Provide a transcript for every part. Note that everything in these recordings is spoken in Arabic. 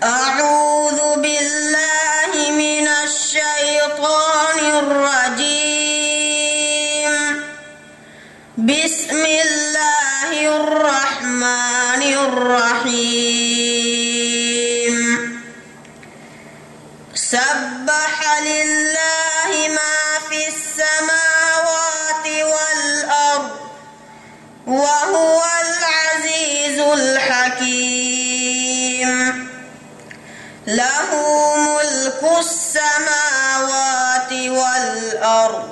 أعوذ بالله من الشيطان الرجيم. بسم الله الرحمن الرحيم. سبح لله ما في السماوات والأرض وهو العزيز الحكيم. له ملك السماوات والأرض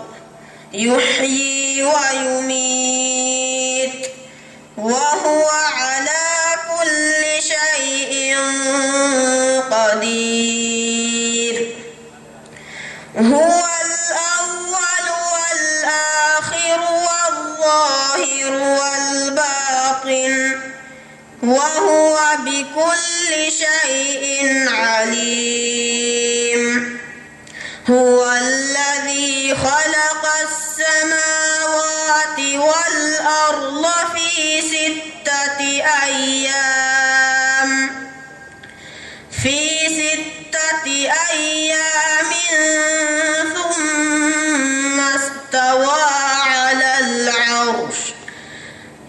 يحيي ويميت وهو على كل شيء قدير. هو الأول والآخر والظاهر والباطن وهو بكل شيء عليم. هو الذي خلق السماوات والأرض في 6 أيام ثم استوى على العرش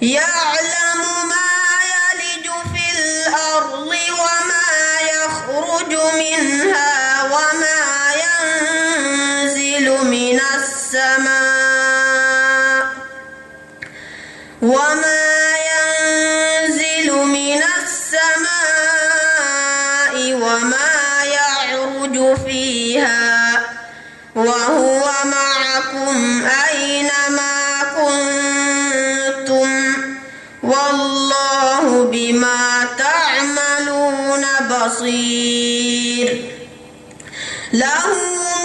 يعلم ما يلج في الأرض وما يخرج منها وما ينزل من السماء وما يعرج فيها وهو معكم أينما كنتم والله بما تعملون بصير. له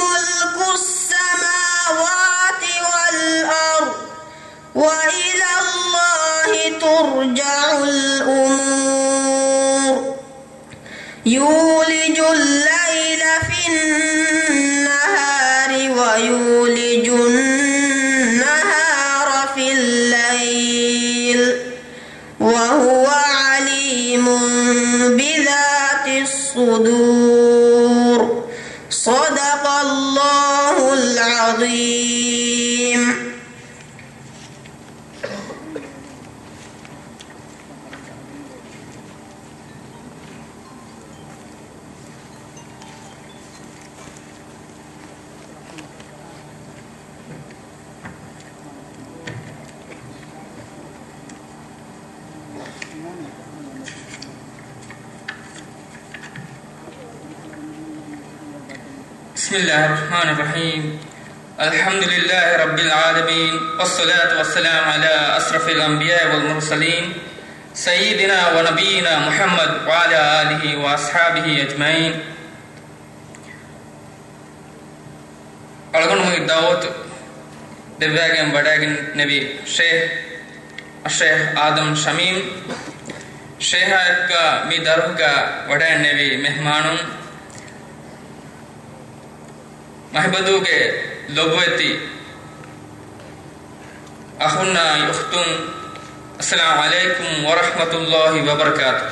ملك السماوات والأرض وإلى الله ترجع الأمور. يولج الليل في النهار ويولج النهار في الليل وهو عليم بذات الصدور. صدق الله العظيم. بسم الله الرحمن الرحيم. الحمد لله رب العالمين والصلاة والسلام على أشرف الأنبياء والمرسلين سيدنا ونبينا محمد وعلى آله وأصحابه أجمعين. ألغن مغي دعوت دباغن بداغن نبي الشيخ آدم شميم شيخ کا می دروح کا وڈان نبی مہمانون محبدوගේ ලොබ්වෙති අහුන්නා යුඛ්තුම් අස්සලාමු අලයිකුම් වරහ්මතුල්ලාහි වබරකාතුහ්.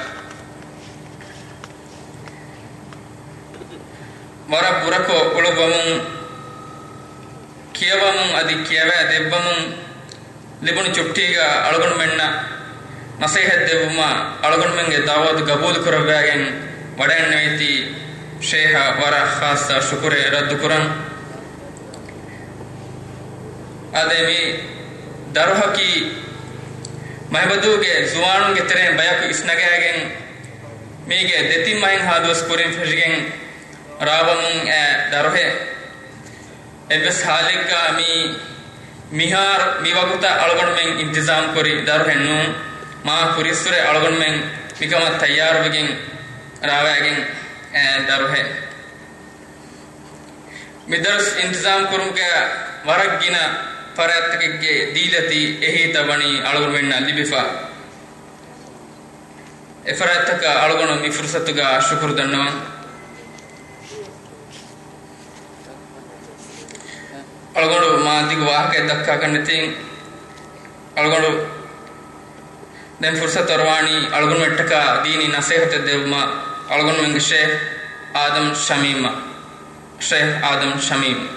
වර පුරකෝ උලබමුන් කියවමුන් අදි කියවා දෙබ්බමුන් ලිබුණු චුට්ටිගා අලගොණු මෙන්න නසීහත් දෙවුමා අලගොණු මෙන්ගේ දාවත් ගබූල් කරවෑගෙන් වඩන් නෙවිති शेहा वरा खासा शुक्र रद्द कुरन आदेमी दरह की महबदू के जुआन के तेरे बयाक इसनगेगें मीगे देती माइन हादोस कुरिन फिशगें रावमुं ए दरहे एबस हालिक का मिहार मिवाकुता अलगन में इंतजाम करी दरहे नु मा कुरिसुरे अलगन में मिकमा तैयार बगें रावेगें दरहे मिदरस इंतजाम करूं के वरक गिना फरत के दीलती यही तबनी अलगुन मेन्ना लिबिफा एफरत का अलगुन मी फुर्सत का शुक्र दन्नवा अलगुन मा दिग वाह के दक्का कन्नती अलगुन den fursat arwani algun mettaka dini nasihat devma algon men Sheikh Adam Shamim. Sheikh Adam Shamim.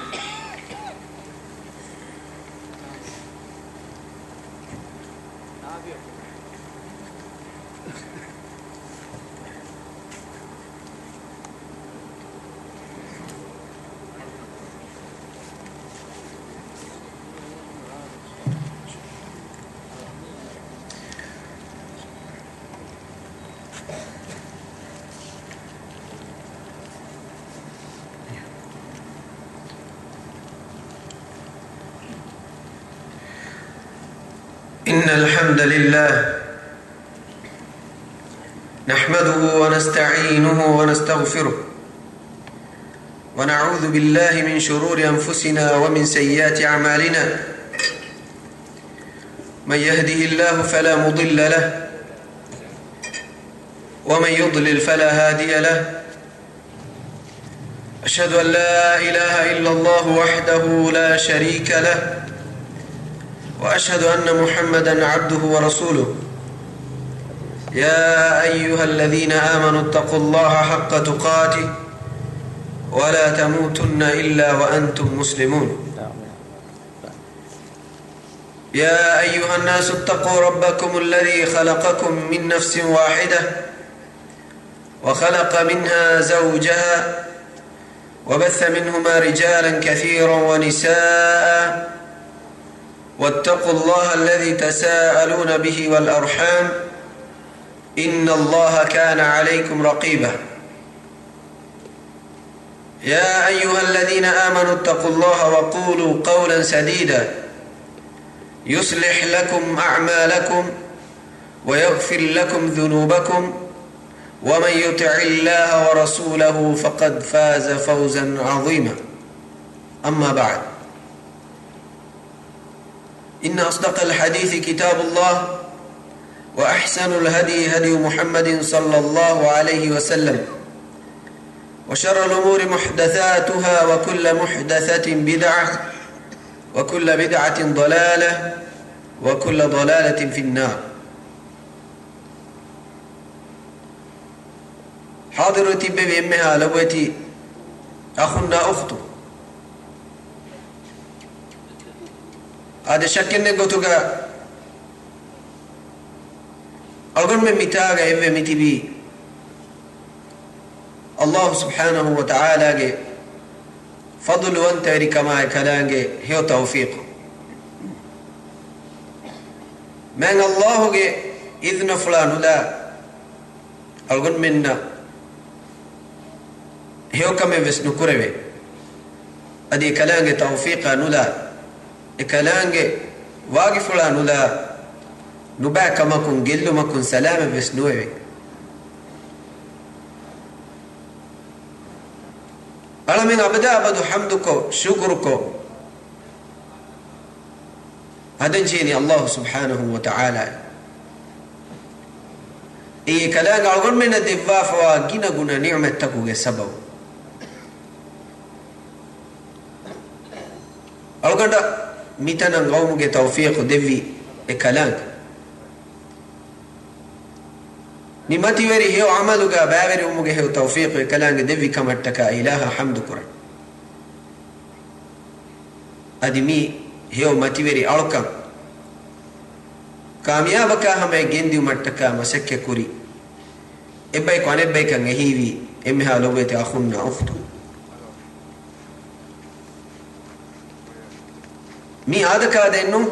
إن الحمد لله نحمده ونستعينه ونستغفره ونعوذ بالله من شرور أنفسنا ومن سيئات أعمالنا من يهده الله فلا مضل له ومن يضلل فلا هادي له أشهد أن لا إله إلا الله وحده لا شريك له وأشهد أن محمدًا عبده ورسوله يا أيها الذين آمنوا اتقوا الله حق تقاته ولا تموتن إلا وأنتم مسلمون يا أيها الناس اتقوا ربكم الذي خلقكم من نفس واحدة وخلق منها زوجها وبث منهما رجالا كثيرا ونساء واتقوا الله الذي تساءلون به والأرحام إن الله كان عليكم رقيبا يا أيها الذين آمنوا اتقوا الله وقولوا قولا سديدا يصلح لكم أعمالكم ويغفر لكم ذنوبكم ومن يطع الله ورسوله فقد فاز فوزا عظيما أما بعد إن أصدق الحديث كتاب الله وأحسن الهدي هدي محمد صلى الله عليه وسلم وشر الأمور محدثاتها وكل محدثة بدعة وكل بدعة ضلالة وكل ضلالة في النار. حاضرتي بأمها لوتي أخنا أخته هذا شكلنا قطعا أقول من متاعه إذا متبي الله سبحانه وتعالى فضل وانت ركما كلامه هو توفيق من الله إذن فلان لا أقول منا هو كم بس نكره أدي كلامه توفيق نلا كلامه واقف فلان نلا نباك ما كن جل ما كن سلام بس نوعي أنا من أبدا أبدو حمدك شكرك هذا جيني الله سبحانه وتعالى إيه كلام أقول من الدفاف وجينا قلنا نعمة تكوج سبب أقول ده ميتنا قوم توفيق دفي الكلام نمتي وري هو عملك باوري ومجه هو توفيق كلام دفي كما تكا إله حمد كرا أدمي هو متي وري أركم كامياب كا هما جندي ومتكا مسك كوري إباي كون إباي كان هيوي إمها لوبيت أخونا أختو مي هذا كذا إنه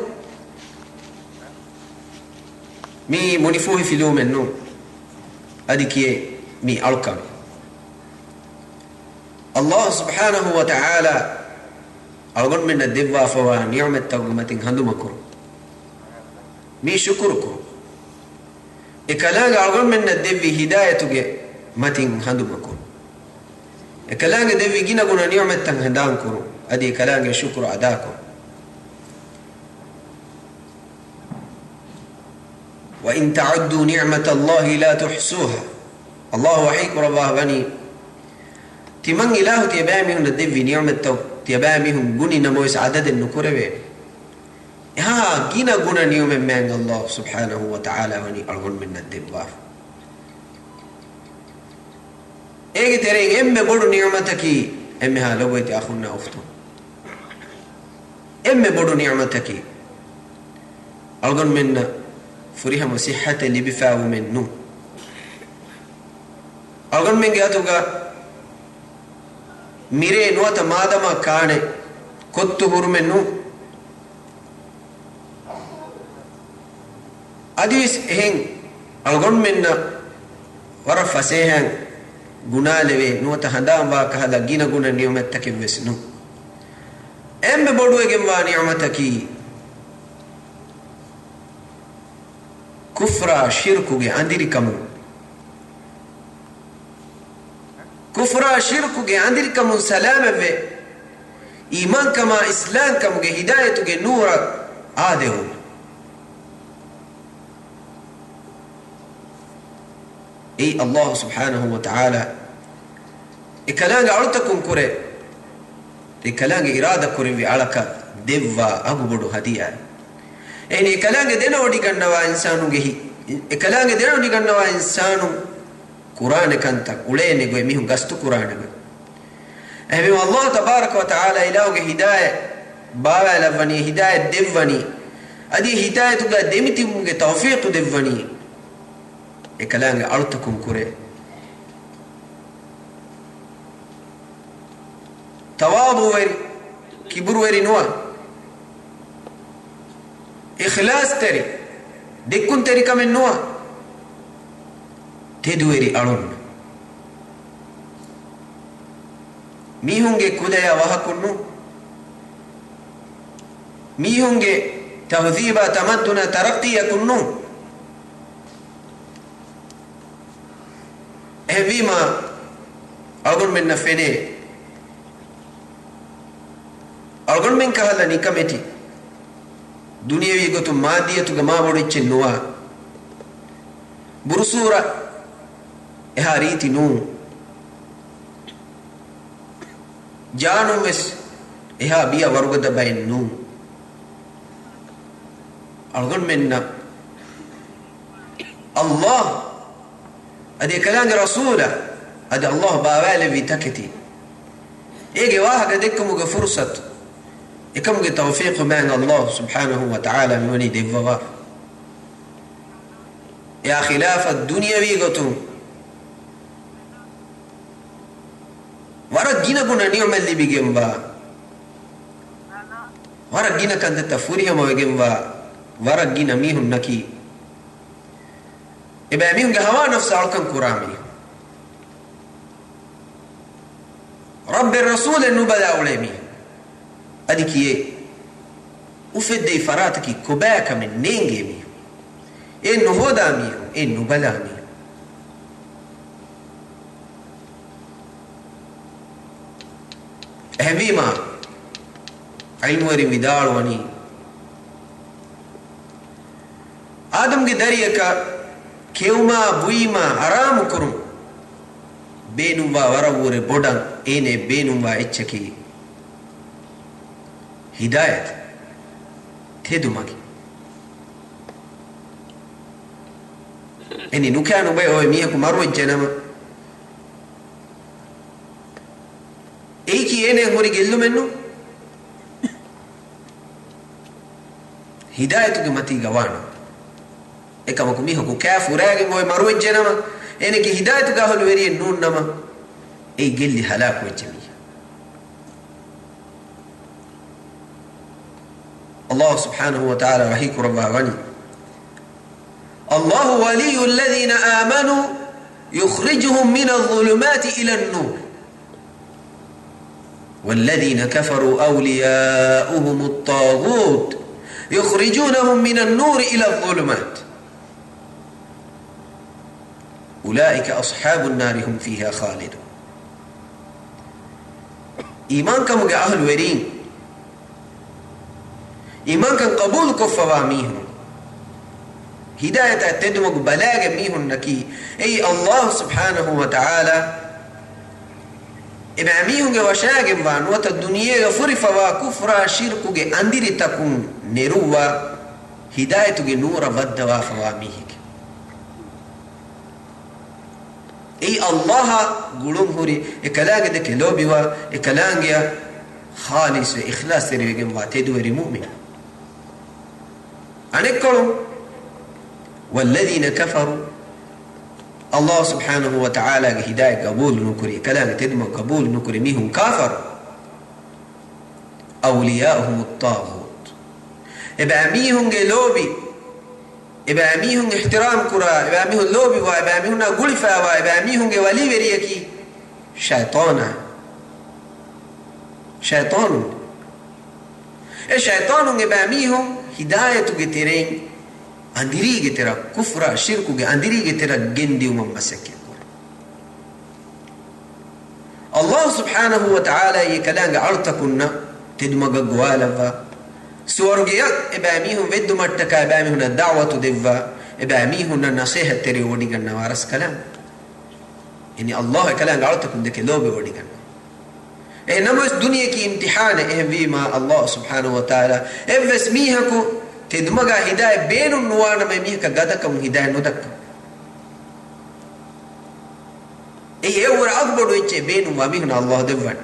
مي منفوه في لوم إنه أديكيه مي أركم الله سبحانه وتعالى أقول من الدبوا فوان يوم التقومة هندو مكر مي شكركم إكلام أقول من الدبي هداية متين هندو مكر إكلام الدبي جينا قلنا يوم التهندان كرو أدي كلام شكر أداكم وإن تعدوا نعمة الله لا تحصوها الله وحيك رباه بني تمن إله تيبامهم الدفي نعمة تيبامهم قني نمويس عدد النكورة ها جينا قنا نيوم من الله سبحانه وتعالى وني أرغن من الدفاف ege tereng emme bodu ni'mataki emme ha logoyti akhunna ukhtu emme bodu ni'mataki algon minna furiha musihhata libifa'u minnu algon minge atuga mire nuata madama kaane kottu hurmennu adis ehen algon minna wara fasehan gunalewe nuata handamba kahala gina guna ni'mataki vesnu emme bodu egemwa ni'mataki kufra shirkuge andirikamu kufra shirkuge andirikamu salamave iman kama islam kamuge hidayatuge nura adehu ay Allah subhanahu wa ta'ala ikalanga alutakum kure ikalanga irada kure vi alaka devva agubodu hadiya eni ikalanga dena odi gannawa insanu gehi ikalanga dena odi gannawa insanu Qur'an kanta ulene go mihun gastu Qur'an go ehme Allah tabaraka wa ta'ala ilauge hidayah bawa lavani hidayah devvani adi hidayatu ga demitimuge tawfiq devvani ikalanga alutakum kure tawadu weri kibru weri nuwa ikhlas teri dikkun teri kamen nuwa teduweri alun mihunge kudaya wahakunnu mihunge tawdhiba tamadduna taraqqiya kunnu evima algun men nafene algun men kahala nikameti duniyawi gotu madiyatu gama bodiche nuwa burusura eha riti nu janu mes eha biya warugada bayin nu algon menna Allah ade kalanga rasula ade Allah bawale vi taketi ege wahaga dekumuga fursat ikamuga tawfiq man Allah subhanahu wa ta'ala mani devwa ya khilafa ad-dunyawi gotu waragina guna ni'mal libigemba waragina kanda tafuriya mawegemba waragina mihun naki eba mihun ga hawa nafsa alkan kurami rabbi rasul nubada ulemi adikiye ufedde farataki kobaka min nenge mi enno hoda mi enno bala mi ehmima ainwari vidalwani adam ge dariyaka kewma buima haram kurum benumwa warawure bodan ene benumwa echaki hidayat tedumaki eni nukanu bay o miyaku marwajjanama eiki ene ngori gellu mennu hidayatu ge mati gawana ekama kumiho ku kafu rage moy marwajjanama ene ki hidayatu ga hol weri nun nama ei gelli halak wajjami Allah subhanahu wa ta'ala rahiku rabbani الله ولي الذين آمنوا يخرجهم من الظلمات إلى النور والذين كفروا أولياؤهم الطاغوت يخرجونهم من النور إلى الظلمات أولئك أصحاب النار هم فيها خالدون إيمانكم أهل ورين إيمانكم قبول كفواميهم هداية تدمج بلاغ ميهن نكي أي الله سبحانه وتعالى إبعميهن وشاقم وان وتا الدنيا فرف وكفر شرك أندر تكون نروى هداية نور بد وفواميهك اي الله غلوم هوري اكلاغ دك لوبيوا اكلانغيا خالص واخلاص ريغم واتدوري مؤمن انكلو والذين كفروا الله سبحانه وتعالى هدايه قبول نكري كلام تدم قبول نكري ميهم كافر اولياءهم الطاغوت اباميهم لوبي اباميهم احترام كرا اباميهم لوبي واباميهم غلفا واباميهم ولي وريكي شيطان الشيطان اباميهم هدايه ترين اندريغي ترى كفر شرك اندريغي ترى جندي ومسك الله سبحانه وتعالى يكلان علتكنا تدمغ غوالفا سورغيا اباميهم ود متكا اباميهم الدعوه دفا اباميهم نصيحه تري وديغنا وارس كلام يعني الله كلام علتكم دك لوبي وديغنا انما الدنيا كي امتحان بما الله سبحانه وتعالى افسميهكو تدمغا هدايه بين النوان ميميك غدكم هدايه ندك اي اور اكبر وجه بين وامين الله دفن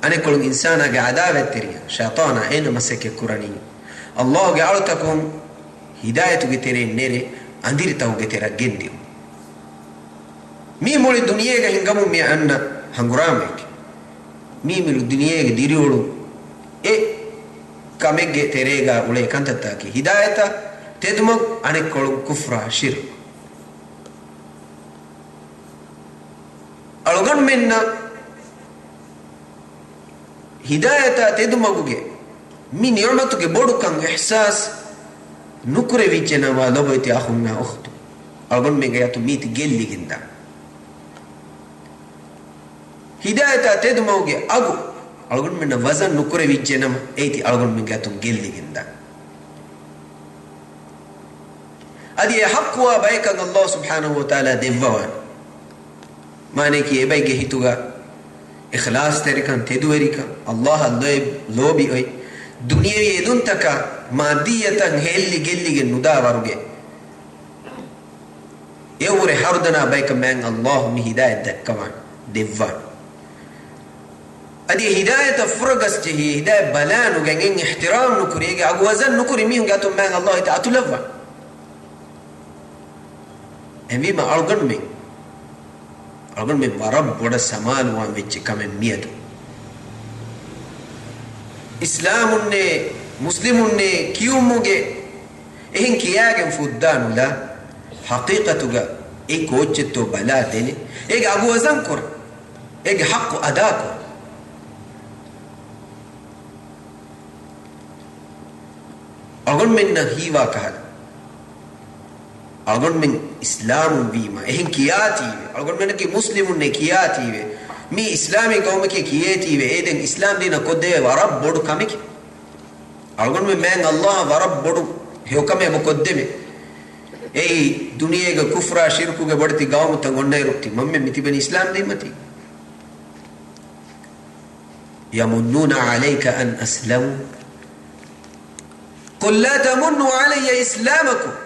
انا كل انسان عداوه تري شيطان اين مسك القراني الله جعلتكم هدايه تري نري اندير تو ترى جندي مي مول الدنيا هنغم مي ان هنغرامك مي مول الدنيا ديريولو كاميجي تريغا ولي كانتاكي هدايه تدمغ ان كل كفر شرك algon menna hidayata tedumagge mi ni'matuge bodukan ihsas nukure vichena wa loboyti akhunna ukhtu algon menge yatu miti gelliginda hidayata tedumagge agu algon menna wazan nukure vichena eiti algon menge yatu gelliginda adi haqqwa baykan Allah subhanahu wa ta'ala devwan माने कि ए बैगे हितुगा इखलास तेरे kan teduerika Allah lobi oi दुनिया येदुन तका मादियतन हेल्ली गेल्लिगे नुदा वरुगे एवरे हरदना बैक मैंग अल्लाह मी हिदायत दक्कवान देवान अदी हिदायत फरगस जही हिदायत बलानु गंगें इहतिराम नुकुरेगे अगवजन नुकुरी मी हुंगा तो मैंग अल्लाह तातुलवा एमी मा अलगन में वरब बड़ा समान हुआ विच कमें मियदु इस्लाम ने मुस्लिम ने क्यों मुगे एहिं किया के फुद्दानुला हकीकतुगा एक वच्चे तो बला देने एक अबू वजन कर एक हक अदा कर अगर में नहीं वाक़ा अगर में इस्लाम बीमा एहिं किया थी अगर मैंने कि मुस्लिम ने किया थी वे मी इस्लामी कौम के किए थी वे एदें इस्लाम दीना को दे वरब बोड़ कमिक अगर मैं अल्लाह वरब बोड़ हुक्म मुकद्दमे ए दुनिया के कुफरा शिरक के बढ़ती गांव में तंगोन्ने रुकती मम्मी मिति बनी इस्लाम दी मती यमुन्नूना अलैका अन अस्लमू कुल ला तमुन्नु अलैया इस्लामकुम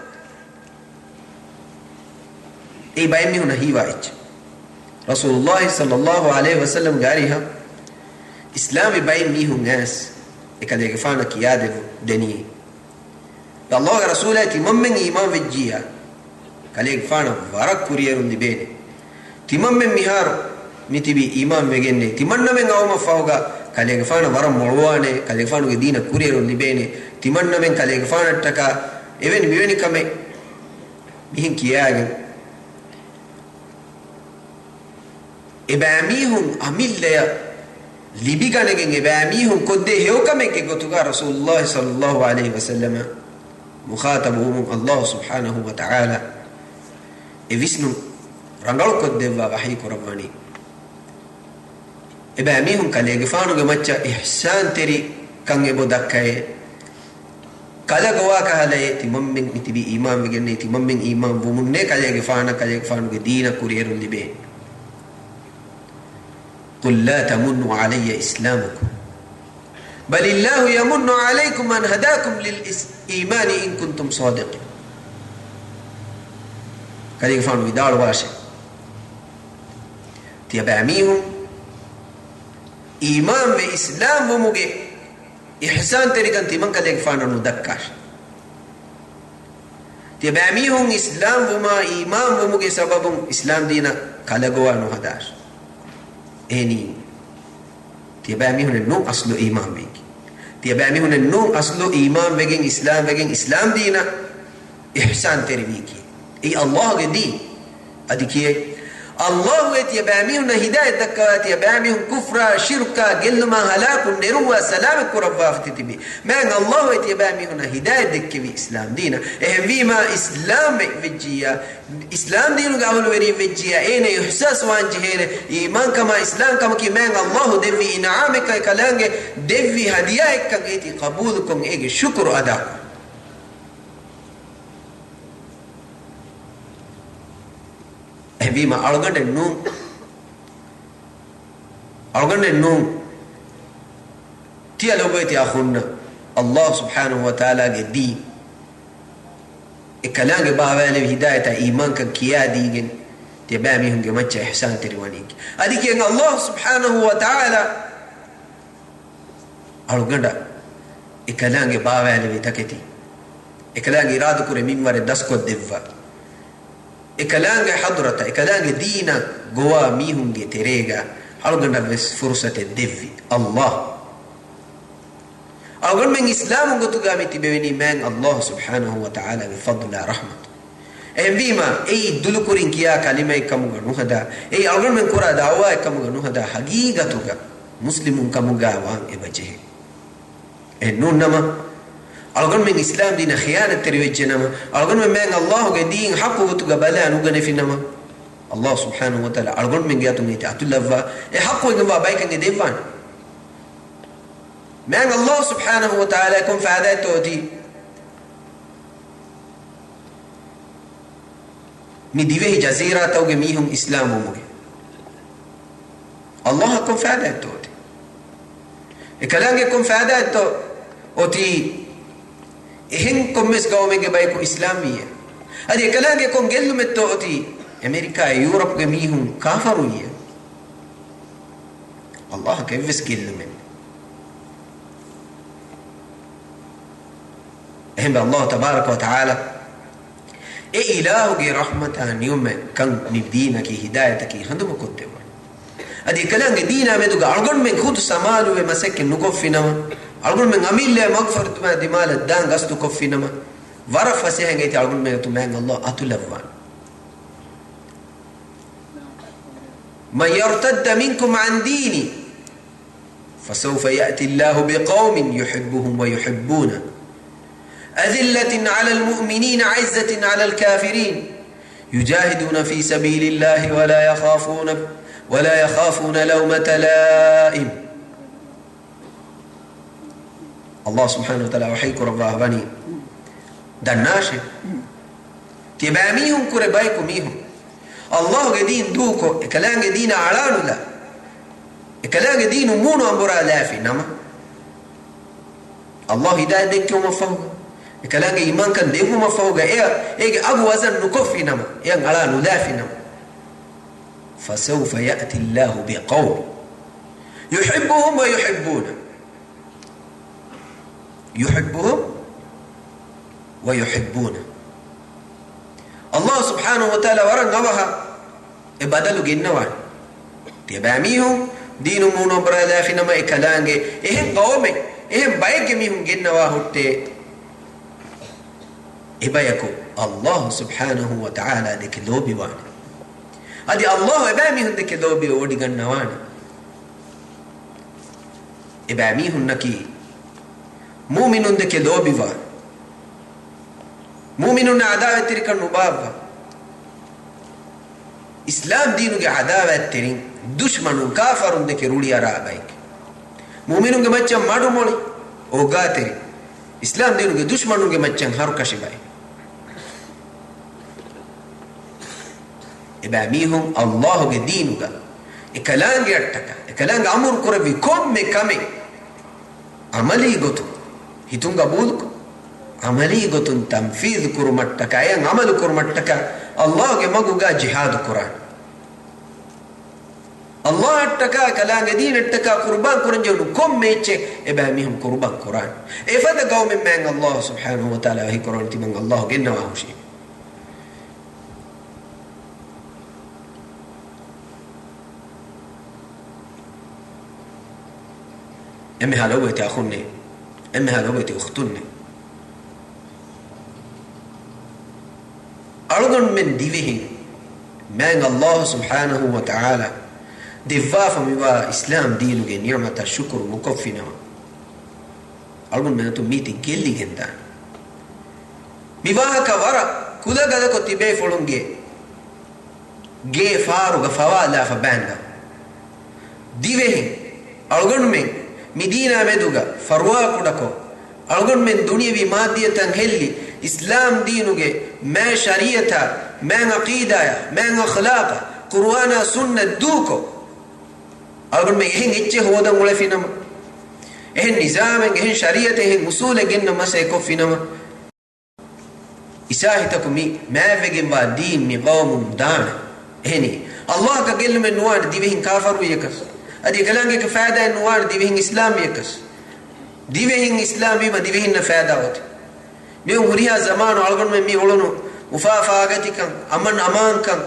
ए बायमी होना ही वाइच रसूलुल्लाह सल्लल्लाहु अलैहि वसल्लम गारिहा इस्लामी बायमी हुंगास एकले गफाना किया दे दनी अल्लाह के रसूल है तिमम्में ईमान विजिया कले गफाना वरक कुरियर उन्दी बेने तिमम्में मिहार मितिबी ईमान वेगेने तिमन्ना में गाँव में फाओगा कले गफाना वरम मोड़वाने कले गफाना के दीना कुरियर उन्दी बेने तिमन्ना में कले गफाना टका एवेन विवेनी कमे बिहिं किया आगे इबामीहुम अमिल्लया लिबिगानेगे इबामीहुम कोदे हेवकमे के गोतुगा रसूलुल्लाह सल्लल्लाहु अलैहि वसल्लम मुखातबुहुम अल्लाह सुब्हानहु व तआला ए विष्णु रंगल कोदे वही कुरबानी इबामीहुम कले गफानु गे मच्चा ihsan तेरी कंगे बोदक्काए कले गवा कहले तिमम्मिन मितिबी ईमान वेगने तिमम्मिन ईमान वुमुन्ने कले गफानु के दीना कुरियरुन लिबे قل لا تمنوا علي إسلامكم بل الله يمن عليكم أن هداكم للإيمان إن كنتم صادقين kadi fanu vidal washe tiya ba'mihum iman ve islam muge ihsan terikan timan kadi fanu dakkash tiya ba'mihum islam wuma iman muge sababum islam dina kalagowa no hadash eni tiya ba'mihum no aslu iman beki tiya ba'mihum no aslu iman vegen islam dina ihsan terviki اي الله قدي اديكي الله ويت يباميون هدايه دكات يباميون كفر شرك قل ما هلاك نروا سلام كرفافتي من الله ويت يباميون هدايه دكي اسلام دينا بما اسلام فيجيا اسلام دين قالوا وري فيجيا اين احساس وانجهين ايمان كما اسلام كما كي من الله دفي انعامك كلانge دفي هديائك كيتي قبولكم اي شكر ادا bima algande nun tiya lobeti akhunna Allah subhanahu wa ta'ala ge di ikalange baawale hidayata iman kan kiya digen te bami hunge macha ihsan teriwaniki adike Allah subhanahu wa ta'ala alganda ikalange baawale taketi ikalange iradu kure minware dasko devva ikalange hadrata ikalange dina gowa mihunge terega alganda ves fursate devvi Allah algon men islam gotu gamiti beveni men Allah subhanahu wa ta'ala bi fadla rahmat bima dulukurin kiya kalima ikamuga nuhada algon men kura da'wa ikamuga nuhada haqiqatuga muslimun kamuga wan ebaje nunama algon men islam dina khiyanat terwejjenama algon men Allah ge din haqqu tuga bala nugane finama Allah subhanahu wa ta'ala algon men gatu ngiti atulava haqqu ngwa baykan ge devan men Allah subhanahu wa ta'ala kun fa'adatu di mi dive jazira tawge mihum islamu muge Allah kun fa'adatu di kalange kun fa'adatu otiehen kommes gawmege bay ko islamiya adi kalange kon gellu metto oti america e europe ge mihun kafaruya Allah kayfis gellu men ehem Allah tabaraka wa taala ilahu ge rahmatan yume kan nibdina ki hidayataki handum kottewa adi kalange dina meduga algon men khud samalu ve masakin nukofinama algun men amille magfarat ma dimal dan gastu kofinama waraf fasihenge algun men tu men Allah atulwan man yartadda minkum an dini fasawfa ya'ti Allah biqaumin yuhibbuhum wa yuhibbuna adillatin 'ala almu'minina 'izzatin 'ala alkafirin yujahiduna fi sabilillahi wa la yakhafuna lawmata la'im Allah subhanahu wa ta'ala wahayku rabbahbani dannashe tibamihum kure bayku mihum Allah ge din duko ekalange dina alanula ekalange dinu munu ambura lafi nama Allah hidayah dekku mafawga ekalange iman kan dekku mafawga ege abu wazan nukofi nama yang alanu lafi nama fasawfa ya'ti Allah biqawm yuhibbuhum wa yuhibbuna يحبهم ويحبونه الله سبحانه وتعالى ورن غبها بدلوا جنوان تباميهم دين مونو برلا في نما اكلانge قومي بايك ميهم جنوا هوتي بايكو الله سبحانه وتعالى دكلوبي وان ادي الله باميهم دكلوبي ودي جنوان باميهم نكي مؤمنون دك لوبي وان مؤمنون عداوة تركن نبابا اسلام دينو کے عداوة ترين دشمنون كافرون دك رولي عرابايك مؤمنون کے مچم مادو مولي اوغا تري اسلام دينو کے دشمنون کے مچم هارو کشي باي اباميهم الله کے دينو کا اکلانگ اٹکا اکلانگ امر کربی کم میں کمی عملی گتو hitunga bulko amali gotun tanfidh kurmattaka ayan amalu kurmattaka الله ke maguga jihad Quran Allah attaka kalange din attaka qurban kuran jonu kom meche e ba mihum qurban Quran e fada gaw men man Allah subhanahu wa ta'ala hi Quran timan Allah genna wa hushi أمي هالوتي أخوني أمي هالوتي أختوني أرغن من ديفهم من الله سبحانه وتعالى دفاف موا إسلام دينه نعمة الشكر مكفنا أرغن من أنتم ميتي جلي جندا موا كورا كذا كذا كتبه فلونجي جي فارو غفوا لا فباندا ديفهم أرغن من مدينة مدوغا فروا كودكو أرغن من دنيا بمادية هلي إسلام دينوغي ما شريعة ما عقيدة ما أخلاق قرآن سنة دوكو أرغن من إهن إتشه هودا مولا فينما إهن نظام إهن شريعة إهن أصول جنة ما سيكو فينما إساهي تكمي ما فيجن با دين مي قوم دانا إهني الله كقل من نوان دي بهن كافر ويكس أدي كلامك كفايدة نوان دي بهن إسلام يكس دي بهن إسلام بما دي بهن فايدة وتي ميو هريها زمان ألغن من مي ولونو وفافا آغتي كان أمان أمان كان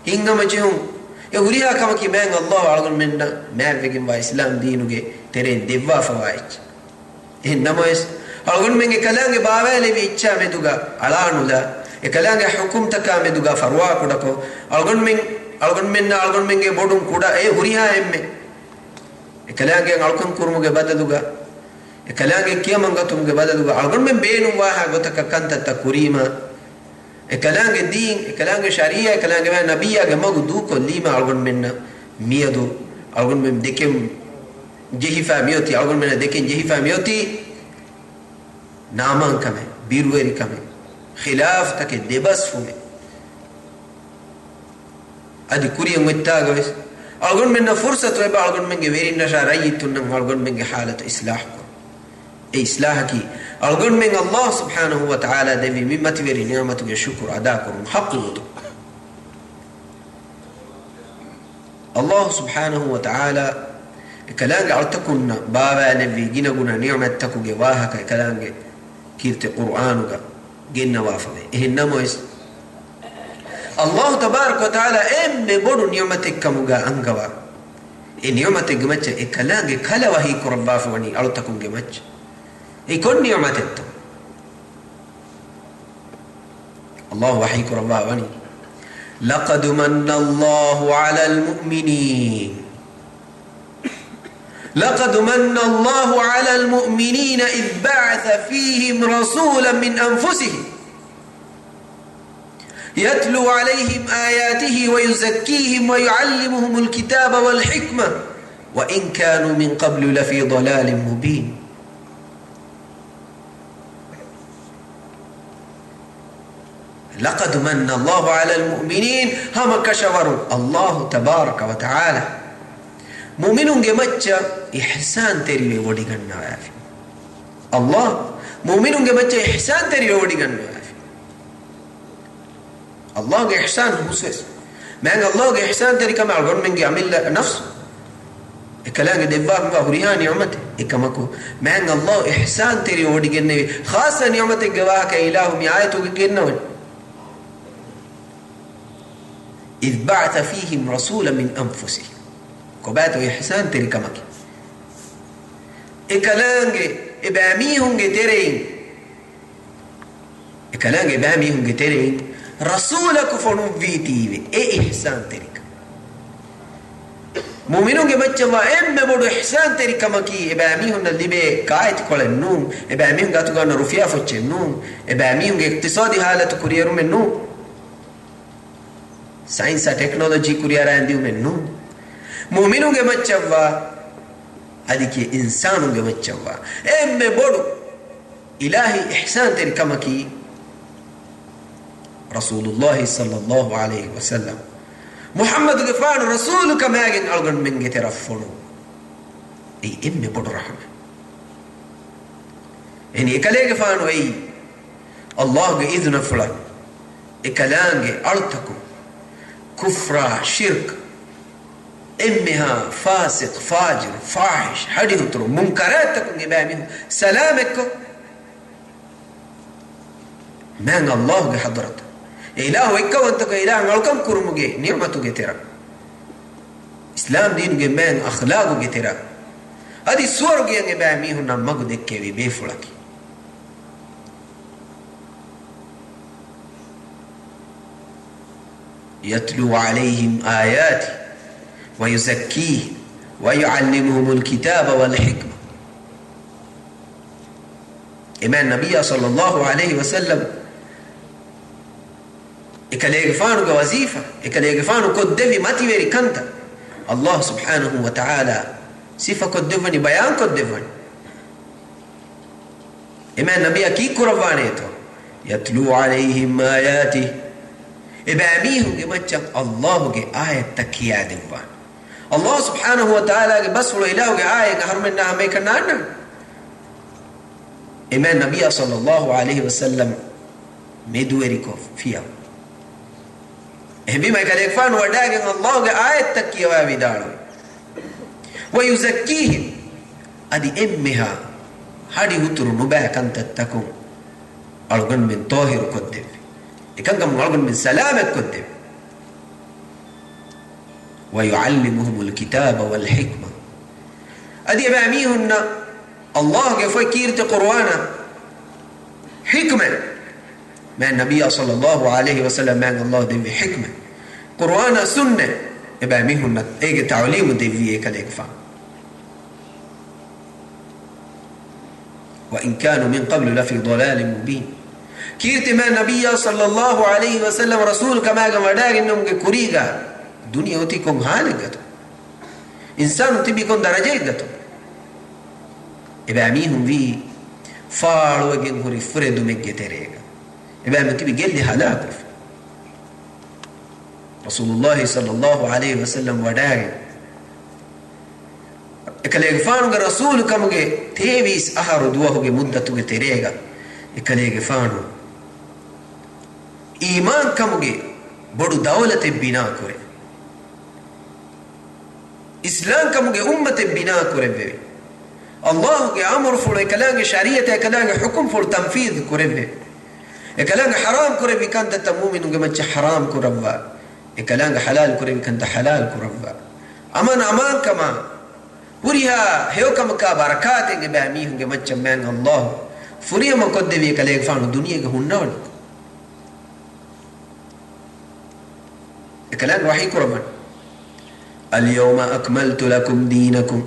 هنگا مجهون هريها كما كي مين الله ألغن من مال فيكين با إسلام دينو جي ترين دوا فوايج إنما يس ألغن من كلامك باوالي بي إچا مدوغا علانو لا كلامك حكوم تكا مدوغا فروا كودكو ألغن من بودون كودا هريها إمي كلامك ألغن كرمو بددوغا كلامك كيما غتم بددوغا ألغن من بينو واحد غتك كانت تكريما كلامك دين كلامك شريعة كلامك نبيا غمغ دوكو ليما ألغن من ميادو ألغن من دكم جهيفا ميوتي ألغن من دكم جهيفا ميوتي نامان كمه بيرويري كمه خلاف تك دبس فمه ادي كوري متاغوس ألغن من فرصة ويبا ألغن من غيري نشاريتون ألغن من حالة إصلاح إصلاحك ألغن من الله سبحانه وتعالى دبي مما تبري نعمتك الشكر أداكم حق وطق الله سبحانه وتعالى كلامك أرتكن بابا نبي جينا قلنا نعمتك جواهك كلامك كيرت قرآنك جينا وافده إنما الله تبارك وتعالى بدو نعمتك كمغا أنغوا نعمتك جمتش كلامك كلا وهي كربا فوني أرتكن جمتش يكون نعمتك الله وحيك ربا وني لقد من الله على المؤمنين لقد من الله على المؤمنين إذ بعث فيهم رسولا من أنفسهم يتلو عليهم آياته ويزكيهم ويعلمهم الكتاب والحكمة وإن كانوا من قبل لفي ضلال مبين لقد من الله على المؤمنين هم كشور الله تبارك وتعالى مؤمنون جمتشا إحسان تري ودي جنة يافي الله مؤمنون جمتشا إحسان تري ودي جنة يافي الله إحسان خصوص ما الله إحسان تري كما أقول من يعمل نفسه الكلام دباب ما هريها نعمته إكماكو ما الله إحسان تري ودي جنة خاصة نعمته جواك إله ميعاته جنة إذ بعث فيهم رسولا من أنفسهم كباتو إحسان تري كماكي إكلانج إباميهم جترين إكلانج إباميهم جترين رسولك فنو فيتيبي إحسان تري مؤمنون جمتشوا إم بدو إحسان تري كماكي إباميهم اللي بي كايت كل النوم إباميهم قاتو قانا رفيا فتش النوم إباميهم اقتصادي حالة كوريرو من نوم ساينس تكنولوجي كوريرا عنديو من نوم مؤمنون جمتشوا هذيك إنسان جمتشوا إم بدو إلهي إحسان تري كماكي رسول الله صلى الله عليه وسلم محمد غفان رسولك ما يجن ألغن من جترفونه أي إم بدو رحمة يعني إكلي غفانو أي الله إذن فلان إكلانجي أرتكو كفرة شرك إمها فاسق فاجر فاحش حدي هترو منكرات تكون جبامه سلامك من الله حضرته إله إكو أنتك إله نلقم كرمجي نعمته جترا إسلام دين جمان أخلاقه جترا هذه صور جبامه نمجو دكبي بيفلك يتلو عليهم آياتي ويزكيهم ويعلمهم الكتاب والحكمة إمام النبي صلى الله عليه وسلم إكاليغفانو وظيفة إكاليغفانو كدفي ماتي ويري كنت الله سبحانه وتعالى صفة كدفني بيان كدفني إمام النبي كي كرفانيتو يتلو عليهم آياته إباميهم جمتشم الله جي آية تكيا دفان الله سبحانه وتعالى بس ولو إله جي آية هرمنا ميكنانا إمام النبي صلى الله عليه وسلم مدوريكو فيها بما يكفان وداغن الله جي آية تكيا وابدارو ويزكيهم أدي إمها هذه هتر نباه كانت تكون أرغن من طاهر كدف إكان كم أرغن من سلامة كدف ويعلمهم الكتاب والحكمة أدي أماميهن الله كيف كيرت قرآن حكمة ما النبي صلى الله عليه وسلم ما الله دي حكمة قرآن سنة أماميهن إيجي تعليم دي في كالإكفاء وإن كانوا من قبل لفي ضلال مبين كيرت ما النبي صلى الله عليه وسلم رسول كما قمداغ إنهم كوريغا دنيا وتيكم حالك إنسان تبيكم درجة إباميهم في فارو وجنهوري فرد مجتريغا إبام تبي جلي هلاك رسول الله صلى الله عليه وسلم وداغ إكاليغفانو رسول كمجي تيبيس أهارو دوهوغي مدتوغي تريغا إكاليغفانو إيمان كمجي بدو دولة بنا كوري إسلام كمجي أمة بنا كوري بي الله كي أمر فلو إكالانغ شريعة إكالانغ حكم فلو تنفيذ كوري بي إكالانغ حرام كوري بي كانت تمومن وجمتش حرام كوري بي إكالانغ حلال كوري بي كانت حلال كوري بي أمان كما وريها هيوكم كبركات جباميهم جمتشم من الله فريا ما قد بيك عليك فانو الدنيا جهنم الكلام وحي كرمان اليوم أكملت لكم دينكم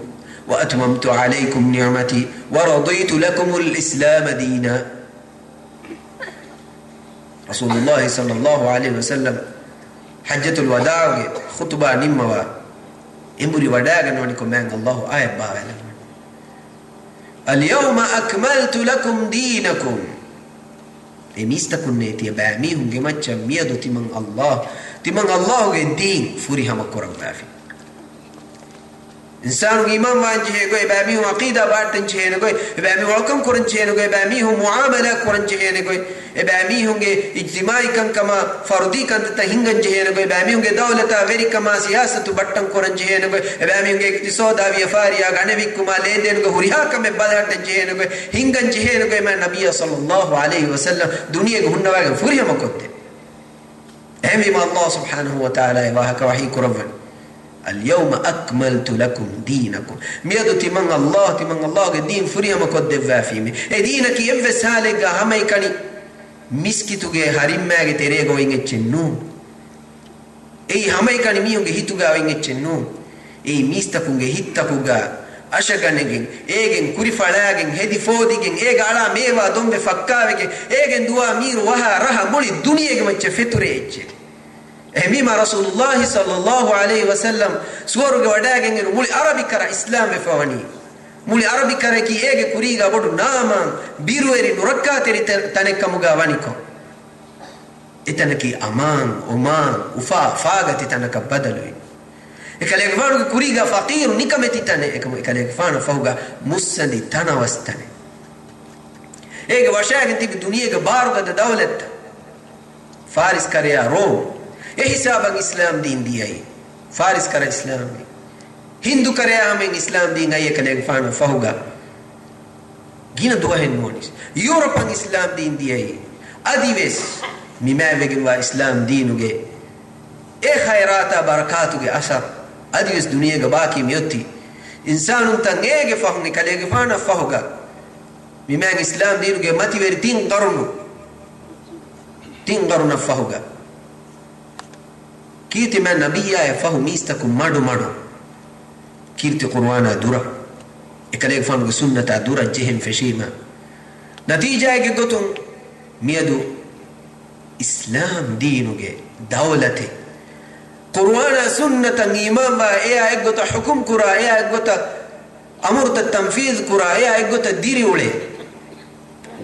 وأتممت عليكم نعمتي ورضيت لكم الإسلام دينا رسول الله صلى الله عليه وسلم حجة الوداع خطبة نموا إمبري وداعا ونكم من الله آية باغلا اليوم أكملت لكم دينكم إميستكم نيتي باميهم جمتشا ميادو تمن الله الدين فريها مكورا بافي إنسان إيمان وانجه قوي باميهم عقيدة بارتن جهين قوي باميهم وكم كورن جهين قوي باميهم معاملة كورن جهين قوي باميهم اجتماعي كان كما فردي كان تهنجن جهين قوي باميهم دولة أمريكا كما سياسة بطن كورن جهين قوي باميهم اقتصاد أبيفاريا غنبيك كما ليندن قوي هريها كم بدارتن جهين قوي هنجن جهين قوي ما النبي صلى الله عليه وسلم دنيا هن واقع فريها مكوت أمي ما الله سبحانه وتعالى وهك وحي كربان اليوم أكملت لكم دينكم ميادو تمن الله الدين فريا ما قد دفافيمي دينك يفس هالك همي كاني مسكتوغي هرم ماغي تريغو إنجتشنو همي كاني ميونغي هيتوغا إنجتشنو ميستكوغي هيتكوغا أشغانيغين إيغين كوريفالاغين هدي فوديغين على ميوا دومب فكاوغين دوا ميرو وها رها مولي الدنيا ما تشفتوريتش ميما رسول الله صلى الله عليه وسلم سورو وداغين مولي عربي كرا اسلام فواني مولي عربي كرا كي ايغ كوريغا بدو ناما بيرويري نوركاتري تنكمغا وانيكو اتنكي امان وفا فاغتي تنك بدلوي اكاليغفانو كوريغا فقير نيكمتي تنه اكاليغفانو فوغا مسندي تناوستني ايغ وشاغنتي بالدنيا بارغا دولت فارس کریا روم اے حسابا اسلام دین دیائی فارس کرا اسلام دی ہندو کریا ہمیں اسلام دین آئی کنے فانا فہوگا گینا دوہن مونیس یورپا اسلام دین دیائی ادیویس میمائے وا اسلام دینو گے اے خیراتا برکاتو گے اثر ادیویس دنیا گا باقی میوتی انسان انتا نگے فہنگے کلے گے فانا فہوگا میمائے اسلام دینو گے متی ویری 3 قرن فهوغا كيرتي ما نبيا فهو ميستكم مادو كيرتي قروانا دورا اكاليك فانو سنة دورا جهن فشيما نتيجة ايكي قطن ميادو اسلام دينو دولتي قروانا سنة إمام با ايا ايكوتا حكم كرا ايا ايكوتا امرت التنفيذ كرا ايا ايكوتا ديري ولي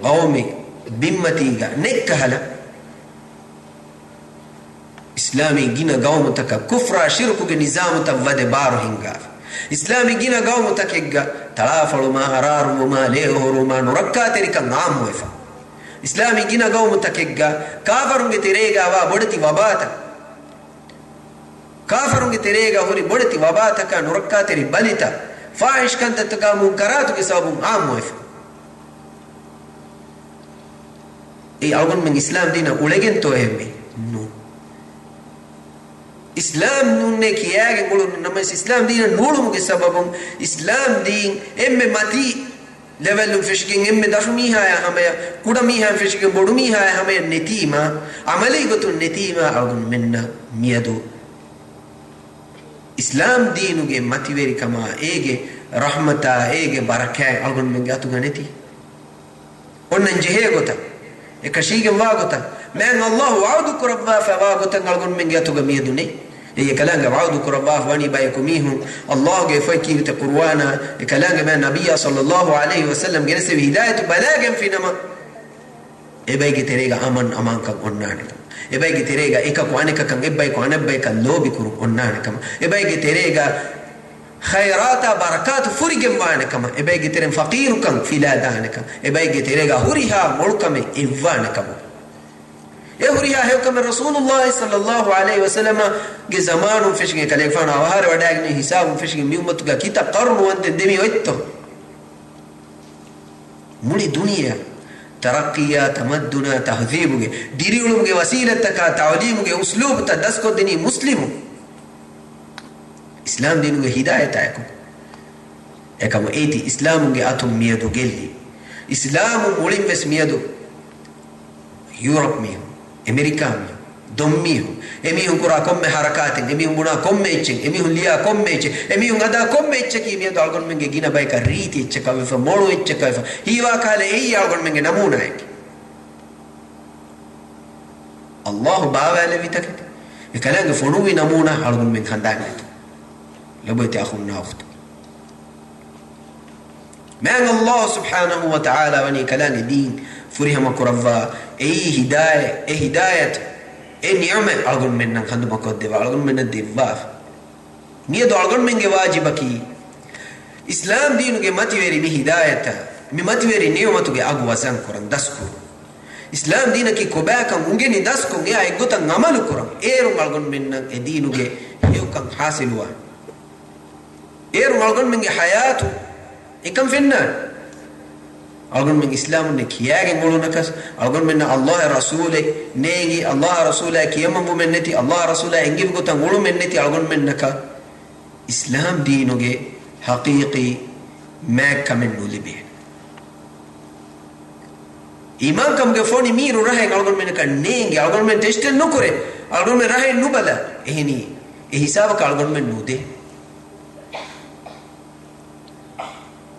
قومي بمتيغا نكهلا اسلامی گینا گاؤں تک کفر شرک کے نظام تک ود بارو ہنگا اسلامی گینا گاؤں تک گا تلا فلو ما حرار وما لے ہو ما نرکا تیری کا نام ہوئے فا اسلامی گینا گاؤں تک گا کافروں کے تیرے گا وا بڑتی وبا تک کافروں کے تیرے گا ہوری بڑتی وبا تک نرکا تیری بلیتا فاحش کنت تک منکرات کے سبب عام ہوئے فا ای اول من اسلام دینا اولگن تو ہے نو اسلام نوننے کیا کہ گولو نمس اسلام دین نولم کے سببم اسلام دین ایم ماتی لیول فشکن ایم دفمی ہے ہمیں کڑمی ہے فشکن بڑمی ہے ہمیں نتیما عملی گتو نتیما اگن مننا میادو اسلام دینو گے ماتی ویری کما ایگے رحمتا ایگے برکہ اگن من گاتو گنتی انن جہے گتا ایکشیگن واگتا من الله وعدك ربا فواغو تنغلغن من جاتو غميدو ني هي كلام وعدك ربا واني بايكميهم الله جفاكي تقروانا كلام من النبي صلى الله عليه وسلم جنس هدايه بلاغا في نما ابايجي تريغا امان كم اونانك ابايجي تريغا ايكا انك كم ابايكو انبايكا لوبي كرو اونانك ابايجي تريغا خيرات بركات فريغم وانك ابايجي ترين فقير كم فيلادانك ابايجي تريغا هوريها ملكم ايوانك يهوريها حكم رسول الله صلى الله عليه وسلم کے زمانوں فشگے کلے فانا وہار وڈاگ نے حساب فشگے میومت کا کیتا قرن وانت دمی ویتو مڑی دنیا ترقیہ تمدنہ تہذیب گے دیری علم گے وسیلت کا تعلیم گے اسلوب تا دس کو دنی مسلم اسلام دین گے ہدایت ہے کو ایکم ایتی اسلام گے اتم میادو گلی اسلام مولم وس میادو یورپ میں امریکہ میں دمیو امیون کرا کم حرکات امیون بنا کم میچنگ امیون لیا کم میچ امیون ادا کم میچ کی می دالگن منگے گینا بائی کا ریتی چکا وف مولو چکا وف ہی وا کالے ای الگن منگے نمونہ ہے اللہ باوالے وی تک کلنگ فنوی نمونہ الگن من خندان ہے لبیت اخونا اخت من اللہ سبحانہ وتعالی ونی کلنگ دین فريهم كرفا اي هدايه اي نعمه اقول من خند مقدم اقول من الدفاف نيدو اقول من واجبك اسلام دين کے مت ویری بھی ہدایت می مت ویری نعمت کے اگو وسن کرن دسکو اسلام دین کی کوبا کا منگے نی دسکو گیا ایگوتا عمل کرن ایر اقول من دین کے یو کان حاصل ہوا ایر اقول من حیات ایکم فنن اقول من اسلام نے کیا کہ بولو نکس اقول من اللہ رسول نیگی اللہ رسول کی امم من نتی اللہ رسول انگی کو تنگولو من نتی اقول من نکا اسلام دینو گے حقیقی میک کمن نولی بھی ایمان کم کے فونی میرو رہے اقول من نکا نیگی اقول من ٹیسٹن نو کرے اقول من رہے نو بلا اہنی حساب کا اقول من نو دے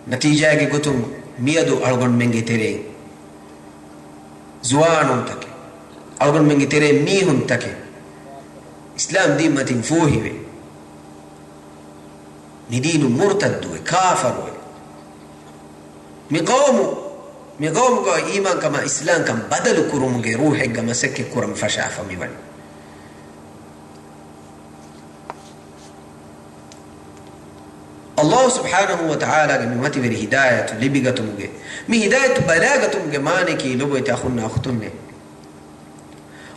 نتیجہ ہے کہ تم میادو الگن منگے تیرے زوانوں تک الگن منگے تیرے میہن تک اسلام دین متن فوہی وے ندین مرتد ہوئے کافر ہوئے می قوم کو ایمان کما اسلام کم بدل کرم گے روح گما سکے کرم فشاف می ون الله سبحانه وتعالى من متي في هداية لبيغتم من هداية بلاغتم مانكي لبويت أخونا أختن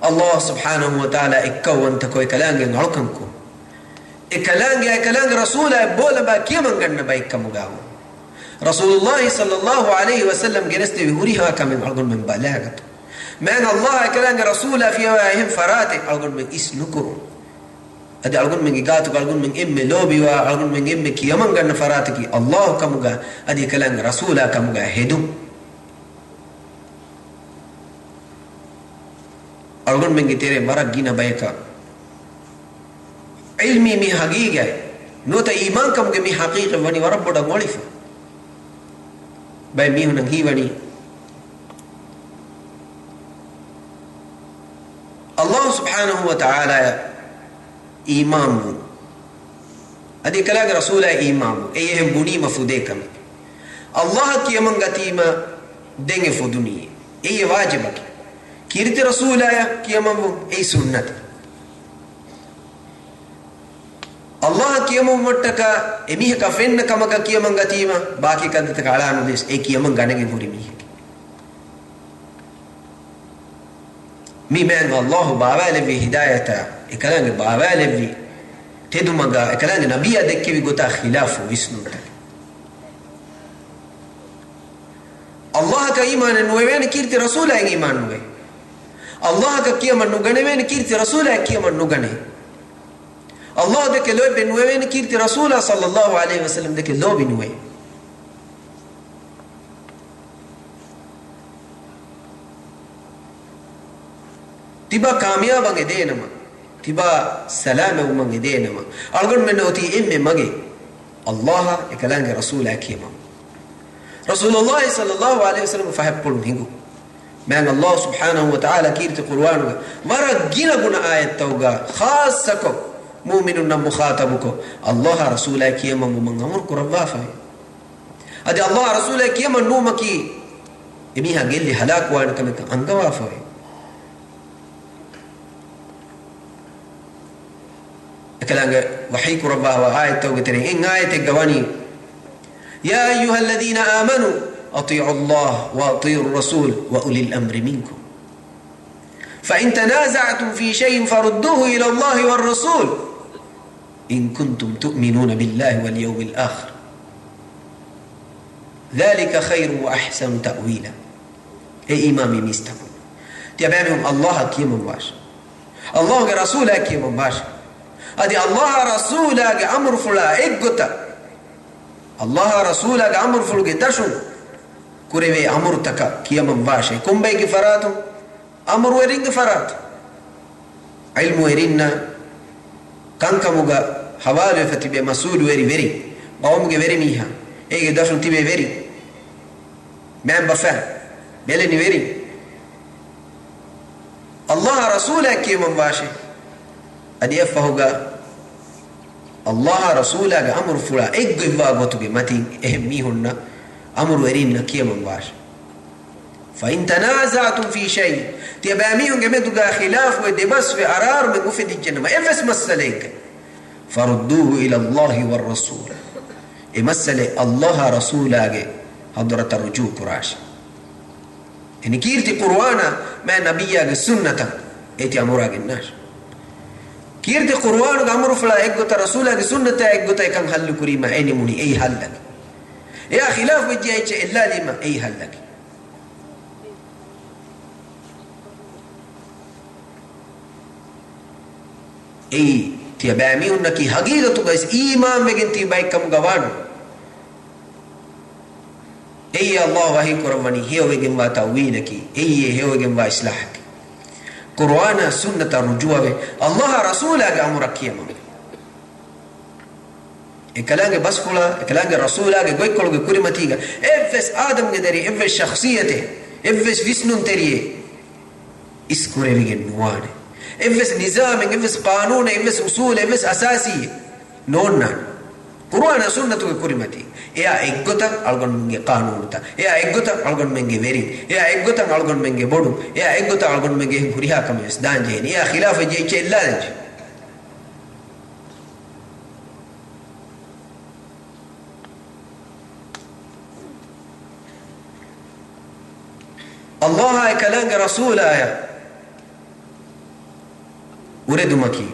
الله سبحانه وتعالى إكوان تكوي كلانج نعلقنكو إكلانج رسول بولا با كيما غن با إكمغاو رسول الله صلى الله عليه وسلم جنست بهوريها كمن ألغن من بلاغت من الله إكلانج رسول في واهم فراتي ألغن من إسنكرو أدي ألغن من إيقاتك ألغن من إم لوبي وألغن من إم كيما غن فراتك الله كمغا أدي إكلانج رسول كمغا هدو ألغن من تيري مرق جينا بايكا علمي مي حقيقة نوتا إيمان كم مي حقيقة وني ورب بودا مولفة باي مي هنن هي وني الله سبحانه وتعالى إيمان أدي كلاك رسول إيمان أيهم بني مفوديكم الله كي من غتيما دنگ فدني أي واجبك كيرت رسول كي من أي سنة الله كيما متكا اميه كفن كما كيما غتيما باقي كدت كالانو ديس اي كيما غنگي پوري مي من الله باوال في هدايته اكلان باوال في تدمغا اكلان نبي دكي بي غتا خلاف ويسنوت الله كايمان نوين كيرتي رسول ايمان نوي الله كيما نغنين كيرتي رسول كيما نغني الله دك لو بنوين كيرتي رسول صلى الله عليه وسلم دك لو بنوي تبا كامياب انگه دينما تبا سلام ومنگه دينما ألغن من نوتي إمي مگه الله إكلانگ رسول أكيما رسول الله صلى الله عليه وسلم فحبقلن هنگو من الله سبحانه وتعالى كيرتي قرآن ورق جينا بنا آية توقع خاصكو مؤمنون مخاطبكو الله رسوله كيما من امر قربافه ادي الله رسوله كيما نومكي اميها قال لي هلاك وان كم انغوافه كلام وحي قرباه وايه توغتري ان ايه غواني يا ايها الذين امنوا اطيعوا الله واطيعوا الرسول واولي الامر منكم فإن تنازعتم في شيء فردوه إلى الله والرسول إن كنتم تؤمنون بالله واليوم الآخر ذلك خير وأحسن تأويلا أي إمامي مستقبل تبعهم الله كيما باش الله رسوله كيما باش أدي الله رسوله أمر فلا إقتا الله رسوله أمر فلا تشون كوري أمر تكا كيما باش كم بيك فراتم أمر ورينغ فرات علم ورينا كان كموغا حوالي فتبه مسؤول وري قومغا وري ميها ايغا داشون تبه وري من بفهم بلني وري الله رسوله كيما باشي ادي افهوغا الله رسوله امر فلا ايغوا غوتوغي متي اهميهن امر ورينا كيما باشي فإن تنازعتم في شيء تباميهم جمدوا خلاف ودبس في أرار من وفد الجنة إفس مسليك فردوه إلى الله والرسول مسألة الله رسوله حضرة الرجوع كراش إن كيرتي قرآن ما نبيه السنة إتي أمورا الناس كيرتي قرآن أمر فلا إقوة رسوله السنة إقوة كان حل كريمة أين مني أي حل لك يا خلاف بجيء إلا لما أي حل لك اي تيبامي انكي حقيقة بس ايمان بگن تيباي كم غوانو اي الله وحي قرآني هيو بگن وا تاوينكي اي هيو بگن وا اصلاحك قرآن سنة رجوع الله رسوله امرك كيما اكلانge بس فلا اكلانge رسوله گوي كولو كوريماتيغا افس ادم گدري افس شخصيته افس ويسنون تريه اسكوري بگن نوانه إفس نظام إفس قانون إفس أصول إفس أساسي نونا قرآن سنة كريمتي يا إجوتا ألقون منجي قانون تا يا إجوتا ألقون منجي فيرين يا إجوتا ألقون منجي بدو يا إجوتا ألقون منجي فريها كم يسدان جين يا خلاف جي كيلانج الله كلام رسول آية uredumaki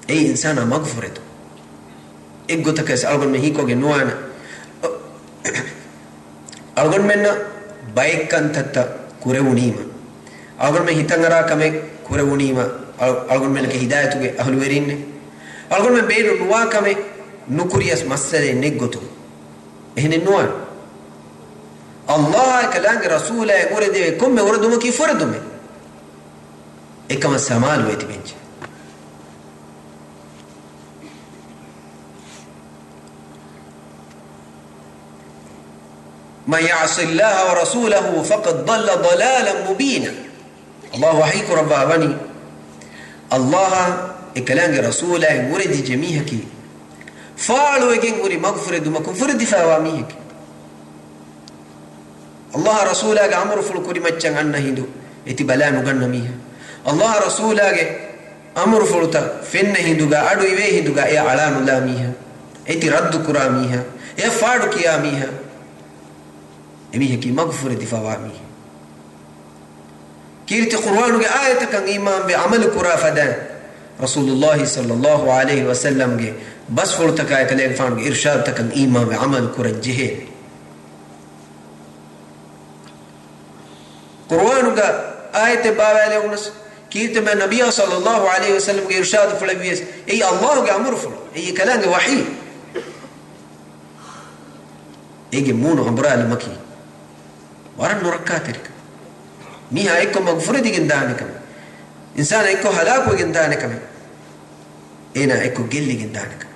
ei insana magfuretu eggotakas algon me hikoge nuana algon menna baykan tatta kurewunima algon me hitangara kame kurewunima algon men ke hidayatuge ahlu werinne algon men beedu nuwa kame nukuriyas masale neggotu ehne nuwa Allah kalang rasula urede komme uredumaki furedume ekama samal weti benche من يعص الله ورسوله فقد ضل ضلالا مبينا الله وحيك ربا بني الله إكلانج رسوله ورد جميعك فعلوا يجن وري مغفرة دمكم فرد فواميك الله رسوله أمر فلكوري متشان عنه هندو اتبلا نغن ميها الله رسوله أمر فلتا فين هندو أدو يوه هندو يا علان الله ميها اتي رد كرا ميها يا فارو كيا ميها اميه كي مغفرة فوامي كيرت قرآن آية كان إيمان بعمل كرا فدان رسول الله صلى الله عليه وسلم بس فرتك آية كليك فان إرشاد كان إيمان بعمل كرا جهل قرآن آية بابا لونس كيرت من النبي صلى الله عليه وسلم إرشاد فلبيس أي الله أمر فل أي كلام وحي أي مون عمرا المكي ورن نركاتك ميها ايكو مغفرة جندانك انسان ايكو هلاكو جندانك اينا ايكو جل جندانك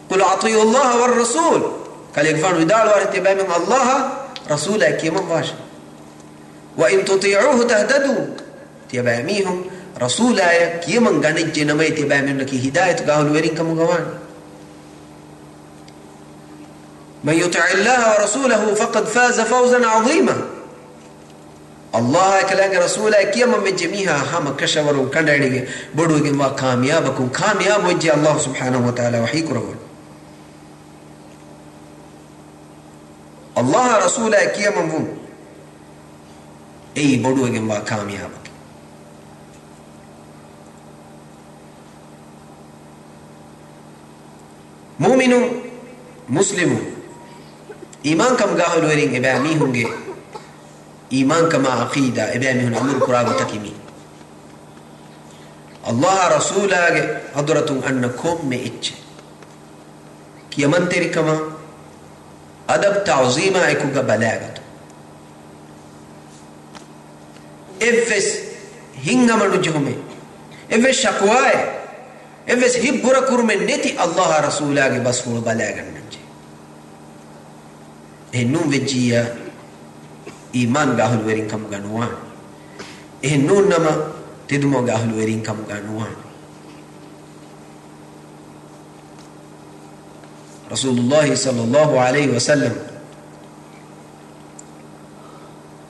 قل اطيعوا الله والرسول قال يكفان ودال وارتباع من الله رسولا كيما باشا وان تطيعوه تهتدوا تباميهم رسولا كيما غنج نمي تبامنك هدايه قالوا ورين كم غوان من يطع الله ورسوله فقد فاز فوزا عظيما الله كلاك رسوله كيما من جميعها هم كشورو كندري بدوغي ما كاميابكم كامياب وجه الله سبحانه وتعالى وحيك رول الله رسوله كيما من اي بدوغي ما كاميابك مؤمن مسلم إيمان كم قاهل ورين إبامي هنگي إيمان كما عقيدة إبامي هن عمر قرابة تكيمي الله رسوله حضرتم أنكم مئج كي من تري كما أدب تعظيما إكوغا بلاغة إفس هنگا من رجهمي إفس شقواي إفس هبورا كرمي نتي الله رسوله بس فول بلاغة نجي هنون وجيا إيمان قاهل ورين كم غنوان هنون نما تدمو قاهل ورين كم غنوان رسول الله صلى الله عليه وسلم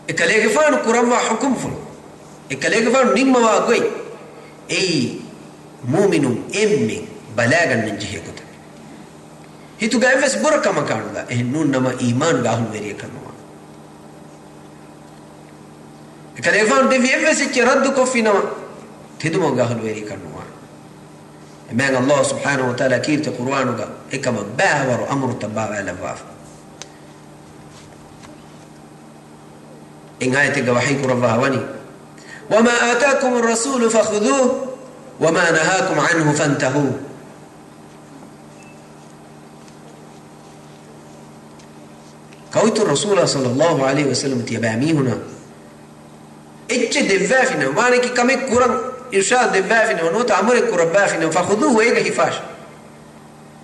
إكاليك فان قرما حكم فل إكاليك فان نيما واقوي أي مؤمن إمي بلاغا ننجيه كتب هيتو غايفس بركة مكانو دا إهنون نما إيمان غاهل وريه كنوان كاليفان دي في إفس إيكي رد كفي نما تدمو غاهل وريه كنوان إمان الله سبحانه وتعالى كيرت قرآنو غا إكما باور أمر تباو على واف إن آية غوحيك رباواني وما آتاكم الرسول فخذوه وما نهاكم عنه فانتهوه كويت الرسول صلى الله عليه وسلم تيبامي هنا اتش دفافنا وانك كمي كورن إرشاد دفافنا ونوت عمرك كربافنا فخذوه ويجا هفاش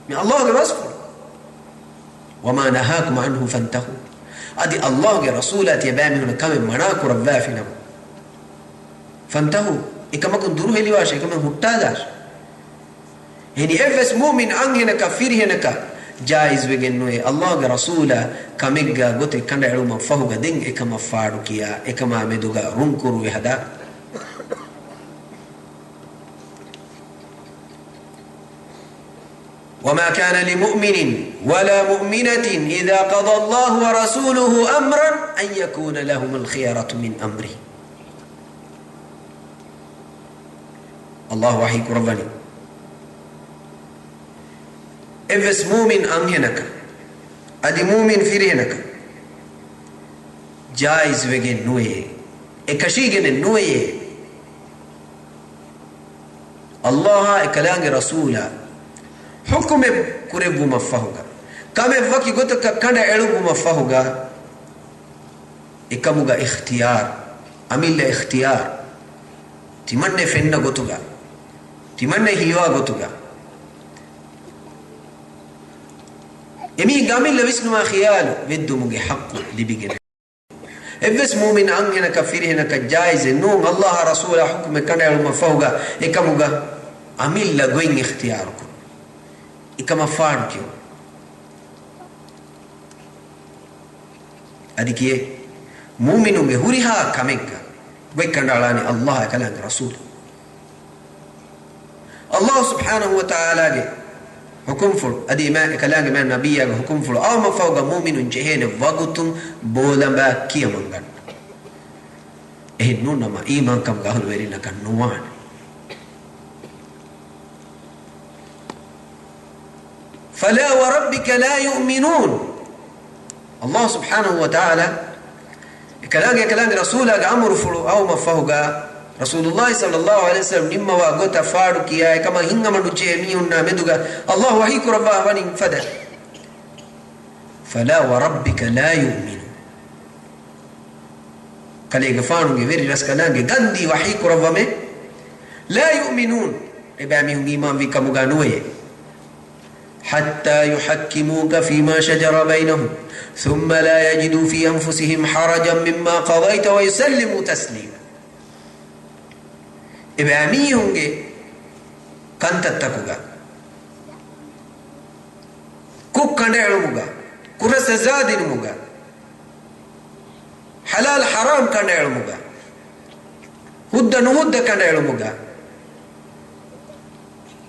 من الله بسفر وما نهاكم عنه فانتهوا أدي الله رسوله تيبامي هنا كمي مناك ربافنا فانتهوا إكما كن دروه لواش إكما هتاداش هني إفس مؤمن أنهنا كفير هناك جائز وگنوے اللہ کے رسولہ کمگا گوتے کنڈ علوم فہوگا دنگ اکما فارو کیا اکما مدوگا رنکرو ہدا وما كان لمؤمن ولا مؤمنة إذا قضى الله ورسوله أمرا أن يكون لهم الخيرة من أمره. الله وحي قرباني إفس مؤمن أنهنك أدي مؤمن فرهنك جائز وجن نويه إكشيجن نويه الله إكلام رسولا حكم كرب مفهوغا كم فكي قلتك كان علم مفهوغا إكموغا اختيار أميل اختيار تمنى فينا قلتك تمنى هيوا قلتك يمي قامل لبسن ما خيال بدو مغي حق لبيجن إفس مؤمن أنهنا كفيرهنا كجائز نوم الله رسول حكم كان علم مفهوغا إكموغا أميل لغوين اختياركم إكما فاركيو أديكي مؤمنون هوريها كمينكا ويكندالاني الله كلام رسول الله سبحانه وتعالى حكم فل أدي ما كلام ما نبي حكم فل أو ما فوق مؤمن جهين وقتم بولما كيمانغان إهنون ما إيمان كم قهل ويرينا كنوان فلا وربك لا يؤمنون. الله سبحانه وتعالى كلام رسوله أمر فلو أو مفهوغا رسول الله صلى الله عليه وسلم نما وغوتا فارو كيا كما هنغا منو جيميون نامدوغا الله وحيك ربا ونين فدا فلا وربك لا يؤمنون كالي غفانو غيري رسكلانغي غندي وحيك ربا لا يؤمنون إباميهم إيمان في كمغانوية حتى يحكموك فيما شجر بينهم ثم لا يجدوا في أنفسهم حرجا مما قضيت ويسلموا تسليما. إباميهم كانت تتكوغا كوك كان يعلموغا كرس زادين موغا حلال حرام كان يعلموغا هد نهد كان يعلموغا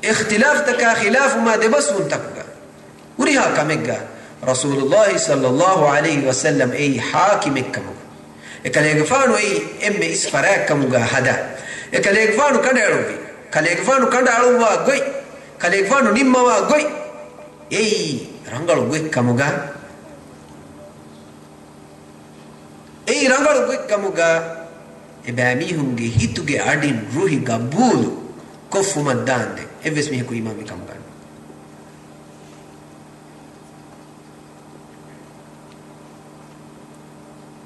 اختلاف تكا خلاف ما دبسون تكا وريها كمكا رسول الله صلى الله عليه وسلم أي حاكم كمكا إكال يغفانو أي إم إسفراك كمكا هدا إكال يغفانو كان يعلموغي كال يغفانو كان يعلموا غوي كال يغفانو نموا غوي أي رنغلو غوي كمكا أي رنغلو غوي كمكا إباميهم جي هيتو جي أردين روحي قبولو كفو مدان دي إفس ميهكو إمامي كمكان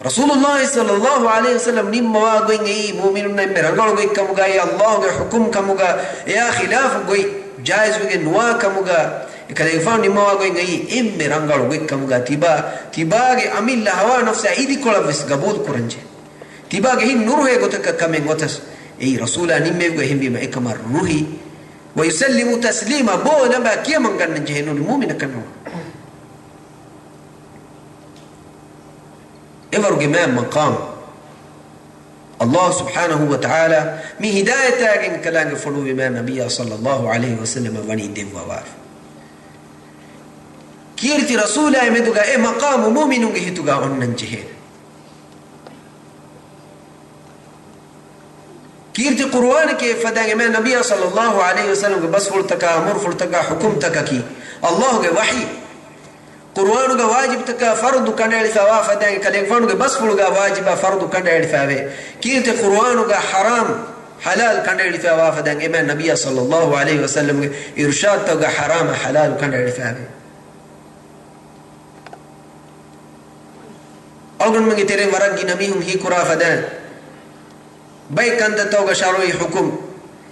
رسول الله صلى الله عليه وسلم نموا واغوين اي مؤمنون نمي رنگلو گوي كمغا يا الله گي حكم كمغا يا خلاف گوي جائز وگي نوا كمغا كليفان نموا واغوين اي ام رنگلو گوي كمغا تيبا گي اميل هوا نفس ايدي كولبس قبول كورنجه تيبا گي نور هي گوتك كمن گوتس اي رسول نمي گوي هم بما اكمر روحي ويسلم تسليما بو نبا كيمن گن جهنون مؤمن كنو إمر جمام مقام الله سبحانه وتعالى من هداية تاجن كلام فلو بما نبي صلى الله عليه وسلم وني دين ووار كيرتي رسول أمدوغا إيه مقام مؤمن جهتوغا أنن جهين كيرتي قرآن كيف فدان ما نبي صلى الله عليه وسلم بس فلتكا أمر فلتكا حكم تكا الله وحي قرآن کا واجب تکا فرض کنڈے لفاوا فدائیں کلے فرض کے بس فل کا واجب فرض کنڈے لفاوے کیت قرآن کا حرام حلال کنڈے لفاوا فدائیں میں نبی صلی اللہ علیہ وسلم کے ارشاد تو حرام حلال کنڈے لفاوے اگن منگی تیرے ورگی نبی ہم ہی قرآن فدائیں بای کند تو شروع حکم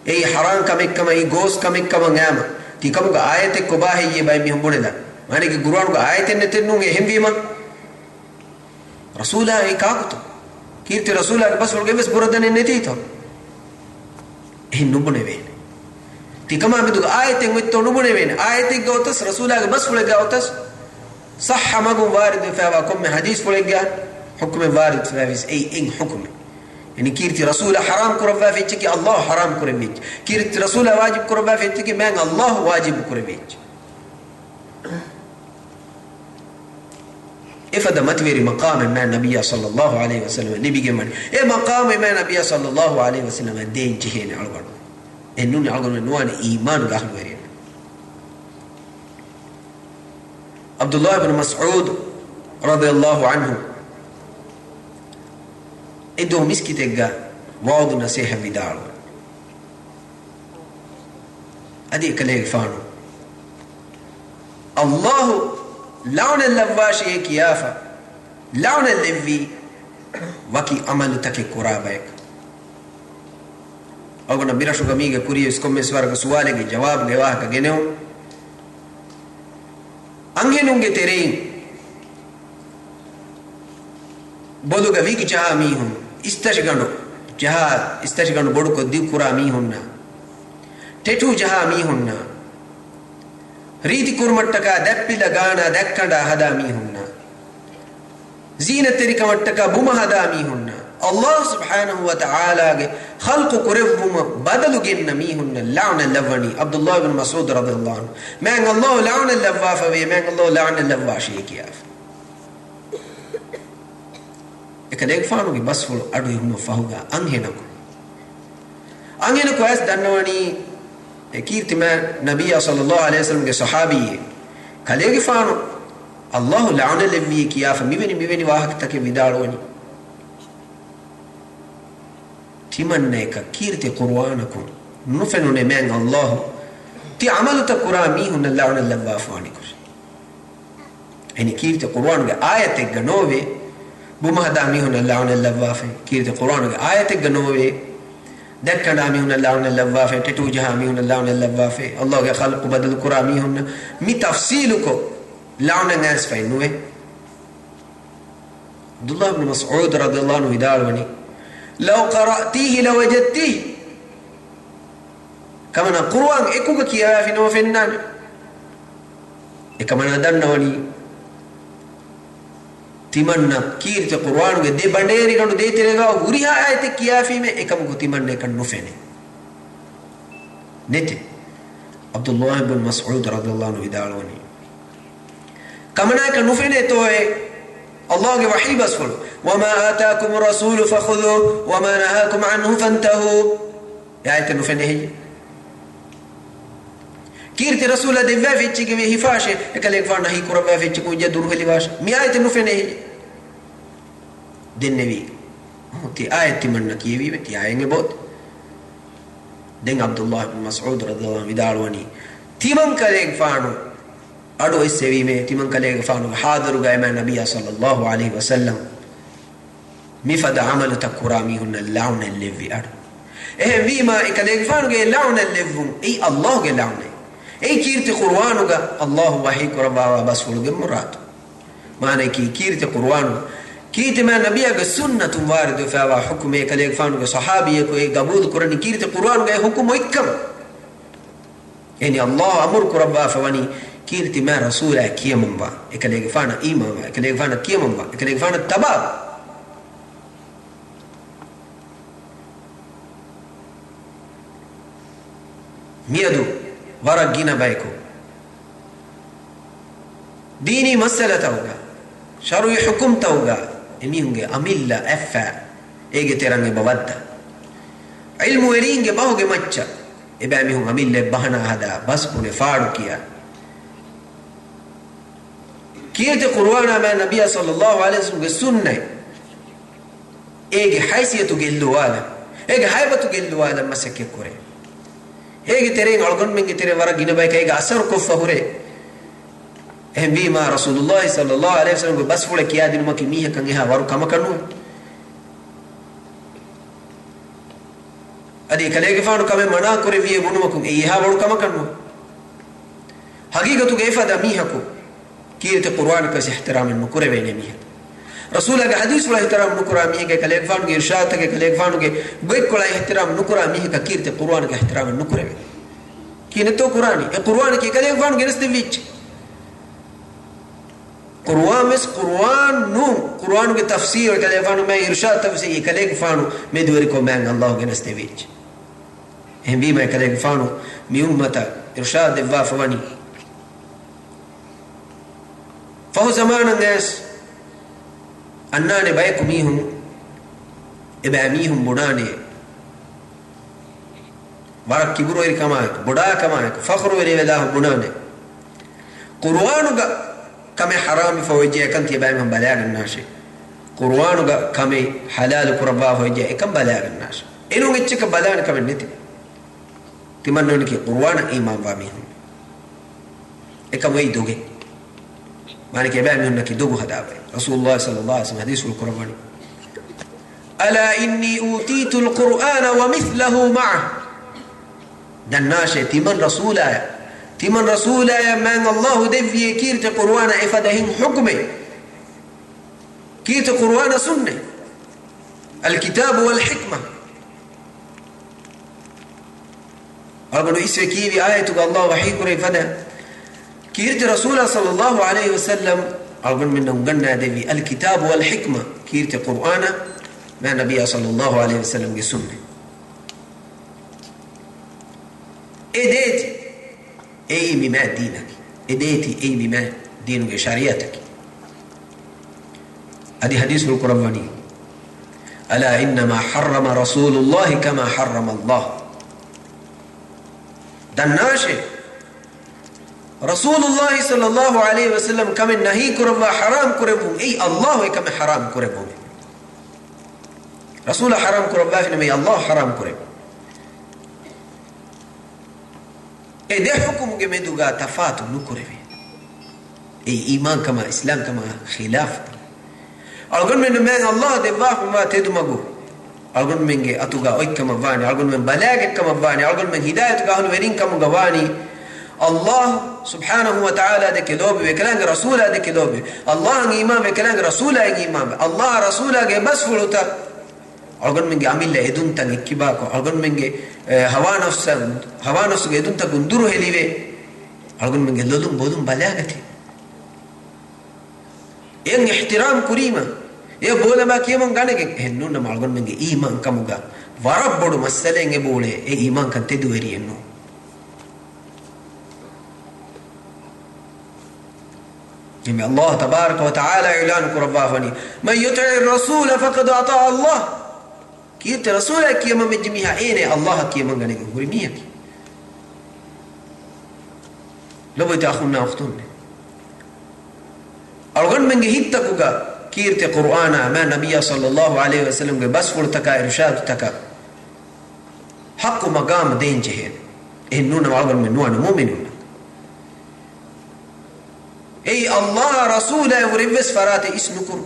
ای حرام کا مکم ای گوس کا مکم نعم تی کم کا آیت کو باہی یہ بای می ہم بنے دا مانے کہ قرآن کو آیت نے تنوں گے ہم بھی ما رسولہ ای کاغت کیرتی رسولہ بس ول گیس بردن نے تھی تو ہن نبنے وین تی کما میں دو آیت میں تو نبنے وین آیت گوتس رسولہ بس ول گوتس صح مگو وارد فوا کم حدیث ول گیا حکم وارد فاویس ای ان حکم يعني كيرتي رسول حرام كربا في تكي الله حرام كربيج كيرتي رسول واجب كربا في تكي من الله واجب كربيج إفدا متويري مقام ما النبي صلى الله عليه وسلم نبي جمال إيه مقام ما النبي صلى الله عليه وسلم دين جهين علقون إنوني علقون نوان إيمان قهل ورين عبد الله بن مسعود رضي الله عنه إدو مسكي تقى وعض نسيح بدارو أدي كليك فانو الله لون اللواشي كيافا لون اللوي وكي عمل تكي قرابك أقولنا بيرشو كميغة كوريو اسكم سوارك سوالك جواب جواهك جنو أنجنونج ترين بودو كفيك جها ميهم استشغنو جها استشغنو بودو كديو كرا ميهم نا تتو جها ميهم نا ريتي كورمتكا دپي لغانا دكندا هدا ميهم نا زينة تريك متكا بوما هدا ميهم نا الله سبحانه وتعالى خلق قربهم بدلوا جن ميهم لعن اللواني عبد الله بن مسعود رضي الله عنه من الله لعن اللوافة من الله لعن اللواشي كياف إكديك فانو كي بس فلو أدو يهم فهوغا أنهنكو أس دانواني كيرت ما نبي صلى الله عليه وسلم के صحابي كليك فانو الله لعن اللوي كياف ميبني واحد تكي بدالوني تمنيك كيرت قرآنكم نفنون من الله تي عملت قرآمي هن لعن اللوافاني كر يعني كيرت قرآن آية جنوبي بما دامي هن لعن اللوافه كيرت قرآن آية جنوبي دكنا مي هن لعن اللوافه تتوجها مي هن لعن اللوافه الله خلق بدل قرآمي هن مي تفصيلكم لعن الناس فينوه عبد الله بن مسعود رضي الله عنه يداروني لو قرأتيه لوجدتيه كمان القرآن إكوك كيا في نو فنان كمان هذا تمنى كيرت القرآن قد بنديري كانوا ديت رجع وريها آية كيا في مه إكام قو تمنى كان نفني نت عبد الله بن مسعود رضي الله عنه يداروني كمان كان نفني توه الله وحي بس فلو وما آتاكم الرسول فخذوه وما نهاكم عنه فانتهوا آية نفنه كيرت رسول دفع في تشيك وهفاشه يكلك فانا هي كربا في تشيك وجدور في لباش مي آية نفنه دين نبي تي آية تمنى كيوي بتي آية نبوت دين عبد الله بن مسعود رضي الله عنه داروني تيمم كلك فانو أدو السوي में तिमन कलेग फानु हादर गए मैं नबी सल्लल्लाहु अलैहि वसल्लम मिफद अमल तकुरामी हुन लाउन लेवी अड ए वीमा कलेग फानु के लाउन लेवुम ए अल्लाह के लाउन ए कीर्ति कुरान का अल्लाह वही करवा बस फुल के मुराद माने की कीर्ति कुरान कीर्ति में नबी का सुन्नत वारिद फवा हुक्म कलेग फानु के सहाबी को ए कबूल कुरान कीर्ति कुरान का हुक्म इकम यानी अल्लाह अमर करवा फवनी كيرتي ما رسوله كيمن با اكليك فانا إمام اكليك فانا كيمن با اكليك فانا تباب ميدو ورق جينا بايكو ديني مسألة توقع شروع حكم توقع إني هنجي أميلا أفا إيجي تيرانجي بودا علم ورينجي باوجي مچا إبامي هم أميلا بهنا هذا بس بني فارو كيا كيرت قرآن ما النبي صلى الله عليه وسلم السنة إيجي حيثية جلوالا إيجي حيبة جلوالا مسكي كوري إيجي ترين علقون من ترين ورق جنبايك إيجي أثر كفهوري هم بما رسول الله صلى الله عليه وسلم بس فولا كيا دين ما كمية كان يها ورو كما كانوا أدي كليك فانو كم منا كوري فيه بنو مكم إيها ورو كما كانوا حقيقة كيف هذا ميها كو كيرت القرآن كس احترام النكرة بين ميه رسول الله حديث ولا احترام نكرة ميه كليك فانو إرشاد كليك فانو بيت كلا احترام نكرة ميه كيرت القرآن كاحترام النكرة بين كينتو قرآني القرآن كي كليك فانو جنس تبيج قرآن مس قرآن نو قرآن كتفسير كليك فانو ما إرشاد تفسير كليك فانو مدوركم من الله جنس تبيج هم بيما كليك فانو ميومتا إرشاد الوافواني فهو زمان الناس annane bayku mihum eba mihum budane warak kiburu eri kama buda kama fakhru eri wala budane qur'anu ga kame haram fawje kan ti bayam balagan nashi qur'anu ga kame halal qurba fawje kan balagan nashi enu ngicce ka balan kame niti timannon ki qur'ana iman ba mihum ekam way doge mane ke bayam naki dogu hadabe rasulullah sallallahu alaihi wasallam hadisul qur'ani ala inni utitul qur'ana wa mithluhu ma'ah دناشة تمن رسولا من الله دفي كيرت قرآن إفادهم حكمه كيرت قرآن سنة الكتاب والحكمة أقولوا إسوى كيبي آية الله وحي كري فدا كيرت رسول صلى الله عليه وسلم أقول منهم قلنا دفي الكتاب والحكمة كيرت قرآن ما نبي صلى الله عليه وسلم بسنة إديتي أي بما دينك إديتي أي بما دينك شريعتك هذه حديث القرآن ألا إنما حرم رسول الله كما حرم الله دناشي رسول الله صلى الله عليه وسلم كم نهي كرب حرام كربهم أي الله كم حرام كربهم رسول حرام كرب الله حرام كرب ده حكم جمدوغا تفاتو نكرفي اي ايمان كما اسلام كما خلاف algon men men Allah de ba ma tedumago algon menge atuga oy kama vani algon men balage kama vani algon men hidayat ga hon verin kama gavani Allah subhanahu wa ta'ala de kelobe ve kalang rasula de kelobe Allah ngi imam ve kalang rasula ngi imam Allah rasula ge basfuluta algon menge amilla edun tan ikkibako algon menge hawa nafs ge edun ta gunduru helive algon menge lodum bodum balagati en ihtiram kurima ye bola ma kiyamon ganege hennunna algon menge iman kamuga warabbodu masalenge bole e iman kan tedu eri enno جمع الله تبارك وتعالى إعلان كربافني من يطع الرسول فقد أطاع الله كيت رسولك يما مجميها إيه الله كيما غنيك غريميك لو بتاخذنا أختون أرغن من جهتكوغا كيرت قرآن ما نبي صلى الله عليه وسلم بس فرتك إرشاد تك حق مقام دين جهين إننا أرغن من نوع مؤمنون أي الله رسوله وربس فرات اسمكم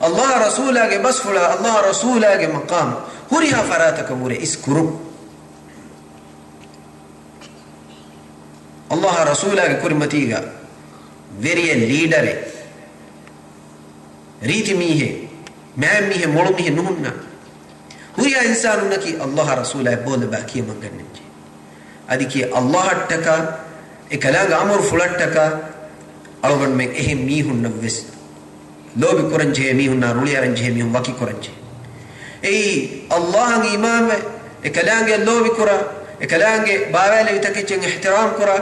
الله رسوله بس فلا الله رسوله مقام هريها فراتك ور اسكرو الله رسوله كرمتيغا very leader ريت ميه ما ميه مول ميه نهنا هريها انسان نكي الله رسوله بول باكي منغنجي اديكي الله تكا اكلاغ امر فلتكا algon men ehem mihun navves lobi koranje mihun na ruli aranje mihun waki koranje ei allah ngi imam e kalange lobi kora e kalange bawale vitake chen ihtiram kora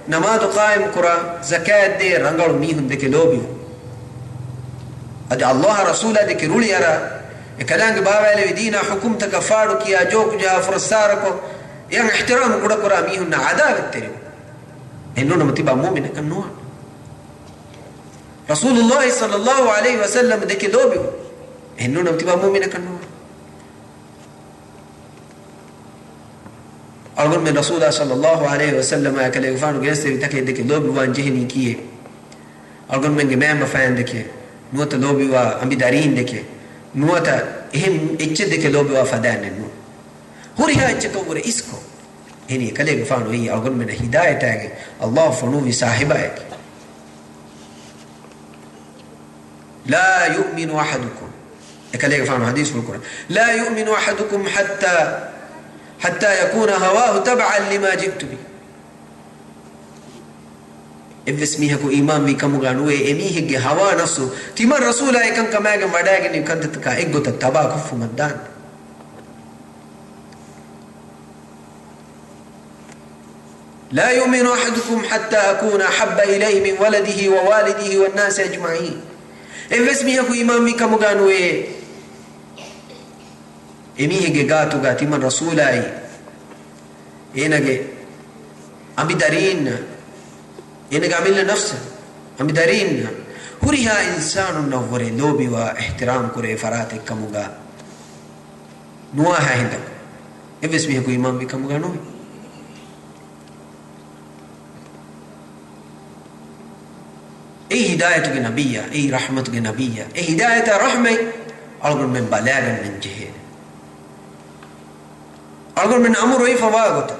namaz qaim kora zakat de rangal mihun de ke lobi adi allah rasula de ke ruli ara e kalange bawale dina hukum taka faadu kiya jok ja fursar ko yang ihtiram kora kora mihun na adalat tere enno namtiba mu'min kan no رسول الله صلى الله عليه وسلم دك دوبي انه نمتبا مؤمن كنو اقول من رسول الله صلى الله عليه وسلم اكل يفانو جسد دك دك دوبي وان جهني كيه اقول من جماعه فان دك نوت دوبي وا امبي دارين دك نوت هم اچ دك دوبي وا فدان نو هوريها اچ كور اسكو اني كله يفانو هي اقول من هدايه تاج الله فنو صاحبك لا يؤمن أحدكم كذلك فهم حديث في القرآن لا يؤمن أحدكم حتى يكون هواه تبعا لما جئت به إبسميها كو إيمان بي كم غانوه إميه جه هوا نفسه تيمان رسول أي كان كما يجمع داعي كان تتكا إجو تتبع كف مدان لا يؤمن أحدكم حتى أكون أحب إليه من ولده ووالده والناس أجمعين eves miha ku imam mi kamuganu emihige gatu gati man rasulai enage ambidarin enage amil nafs ambidarin huriha insanu nawware lobi wa ihtiram kure farate kamuga nuwa ha hinda eves miha ku imam mi kamuganu hidayatu ke nabiyya rahmatu ke nabiyya hidayata rahmai algon men balagan men jehe algon men amuru fawagot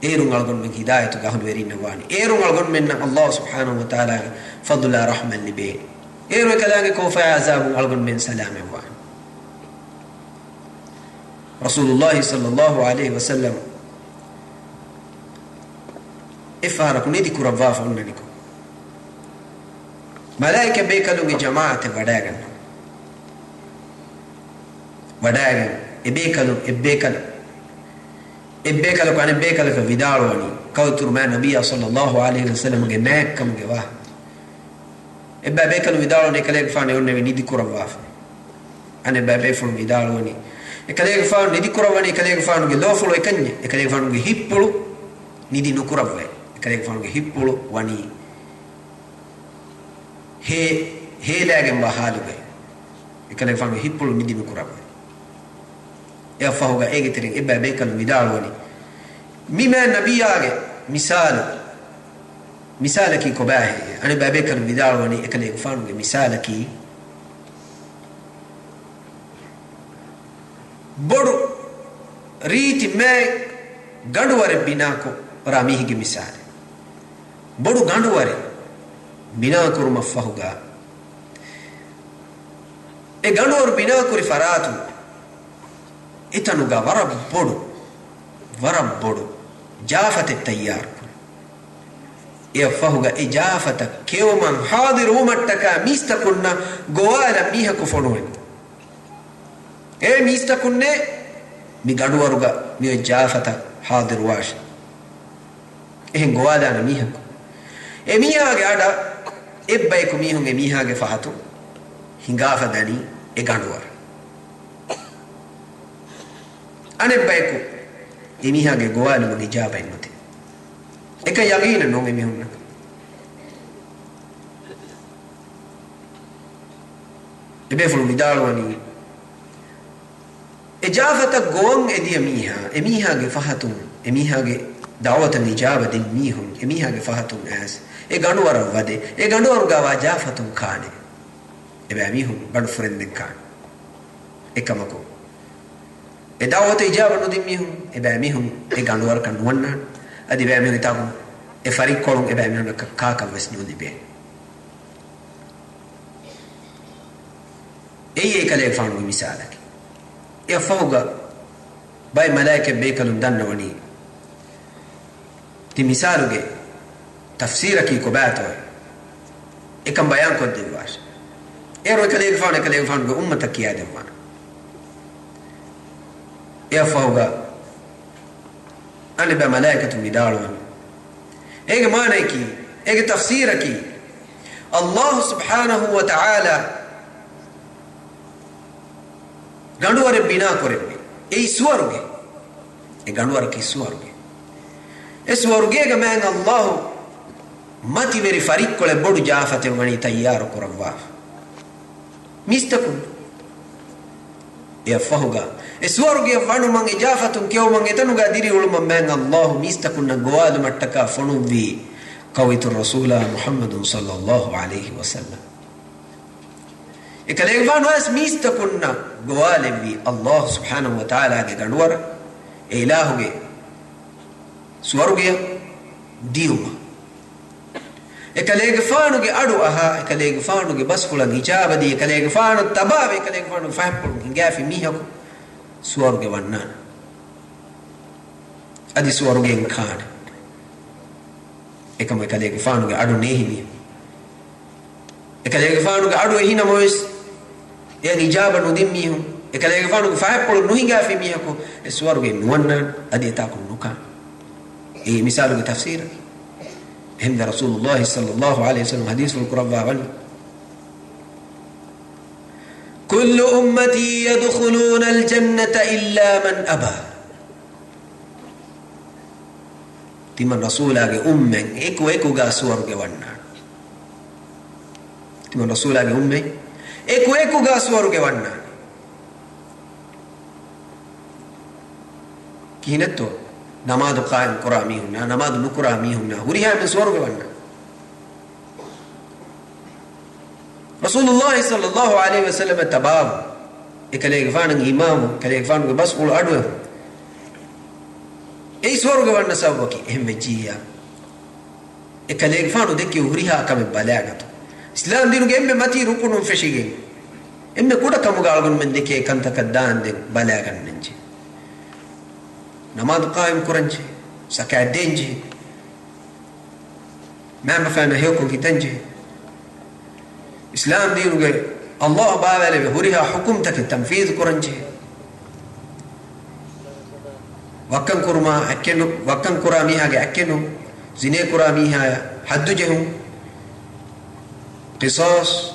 erung algon men hidayatu ga hanu erinna wani erung algon men Allah subhanahu wa ta'ala fadla rahman libe eru kalange ko fa azab algon men salame wani Rasulullah sallallahu alaihi wasallam ifara kunidi kurava fa unniko malaika bekalunge jamaate wadagan ebbekalu kane bekalu ka vidalwani kawtur ma nabiyya sallallahu alaihi wasallam ge nakam ge wa ebba bekalu vidalwani kale fane onne nidi kurava ane babe fon vidalwani kale fane nidi kurawani kale fane ge lofulo ekanye kale fane ge hippulu nidi nukuravwe kale fane ge hippulu wani he lagen ba haluga ikale fango hippulu nidi nukuraba ya fahuga egetirin ibba bekal midalwani mima nabiyage misalaki kobahi ani ba bekal midalwani ikale fango misalaki bodu riti me ganduware binako ramihige misale bodu ganduware bina kuruma fahuga e ganor bina kuri faratu itanuga warab bodu jafat tayyar e fahuga e jafata kewman hadir umattaka mistakunna goala miha ku fonwen e mistakunne mi ganduwaruga mi jafata hadir wash e goala na miha ku e miha ge ada ebbay ko mihunge mihage fahatu hingafa dani e ganduwar anebbay ko e mihage gowalu mo ijaba innote eka yaqina no me mihunna ebe fulu midalwani e jafata gon e dia e mihage fahatun e mihage da'watan ijaba din mihun e mihage fahatun as e ganduwar wade e ganduwar gawa jafatun khane e be amihun badu furenden kan e kamako e dawata ijaba no dimihun e be amihun e ganduwar kan wonna adi be amihun tagu e farik kolon e be amihun ka wesnu dibe e kale fanu misalaki e fawga bay malaika be kalum danna wani ti misaluge tafsira ki ko bato e kam bayan ko de was ero kale fanu go ummata kiya de wan e fawga ani ba malaikatu midalwan e ga mana ki e ga tafsira ki Allah subhanahu wa ta'ala ganduware bina korebe e suwaruge e ganduware ki suwaruge e suwaruge ga man Allah mati veri farikkole bodu jafate wani tayyaro korawwa mistakun e fahuga e suwaruge wanu man e jafatun kew man etanuga diri ulum man Allah mistakun gowadu mattaka fonuvi qawitur rasula muhammadun sallallahu alaihi wasallam e kale wanu as mistakunna gowalevi Allah subhanahu wa ta'ala ge ganduwara e ilahuge suwaruge diuma e kale fanu ge adu aha e kale fanu ge basfula hijaba di e kale fanu tababe e kale fanu fahpul ngafi mihako suwaruge wanna adi suwaruge nkana e kama kale fanu ge adu nehimi e kale fanu ge adu hina mois e hijaba no dimmihu e kale fanu ge fahpul no ngafi mihako e suwaruge wanna adi ta ko nuka e misalu ge tafsir هم رسول الله صلى الله عليه وسلم حديث القرآن kullu ummati yadkhuluna al-jannata illa man aba. Timan rasulage ummen ekuga swarge wanna. Timan rasulage ummen ekuga swarge wanna. Kinetto namadu qaim qurami hunna namadu nukurami hunna huriha min swarge wanna. Rasulullah sallallahu alaihi wasallam tabab ekale gfan imam kale gfan bas ul adwa ei swarge wanna sabaki ehmejiya ekale gfan dekki huriha kam balagatu islam dinu gemme mati rukunun feshige emme kuda kam galgun men dekke kanta kaddan de balagan nenje namaz qaim kuranji sakadenji ma mafana hukum kitanje islam dinu ge allah baawale be huriha hukum tak tanfiz kuranji wakkan kurma akkenu wakkan kurami hage akkenu zine kurami ha haddu jehum qisas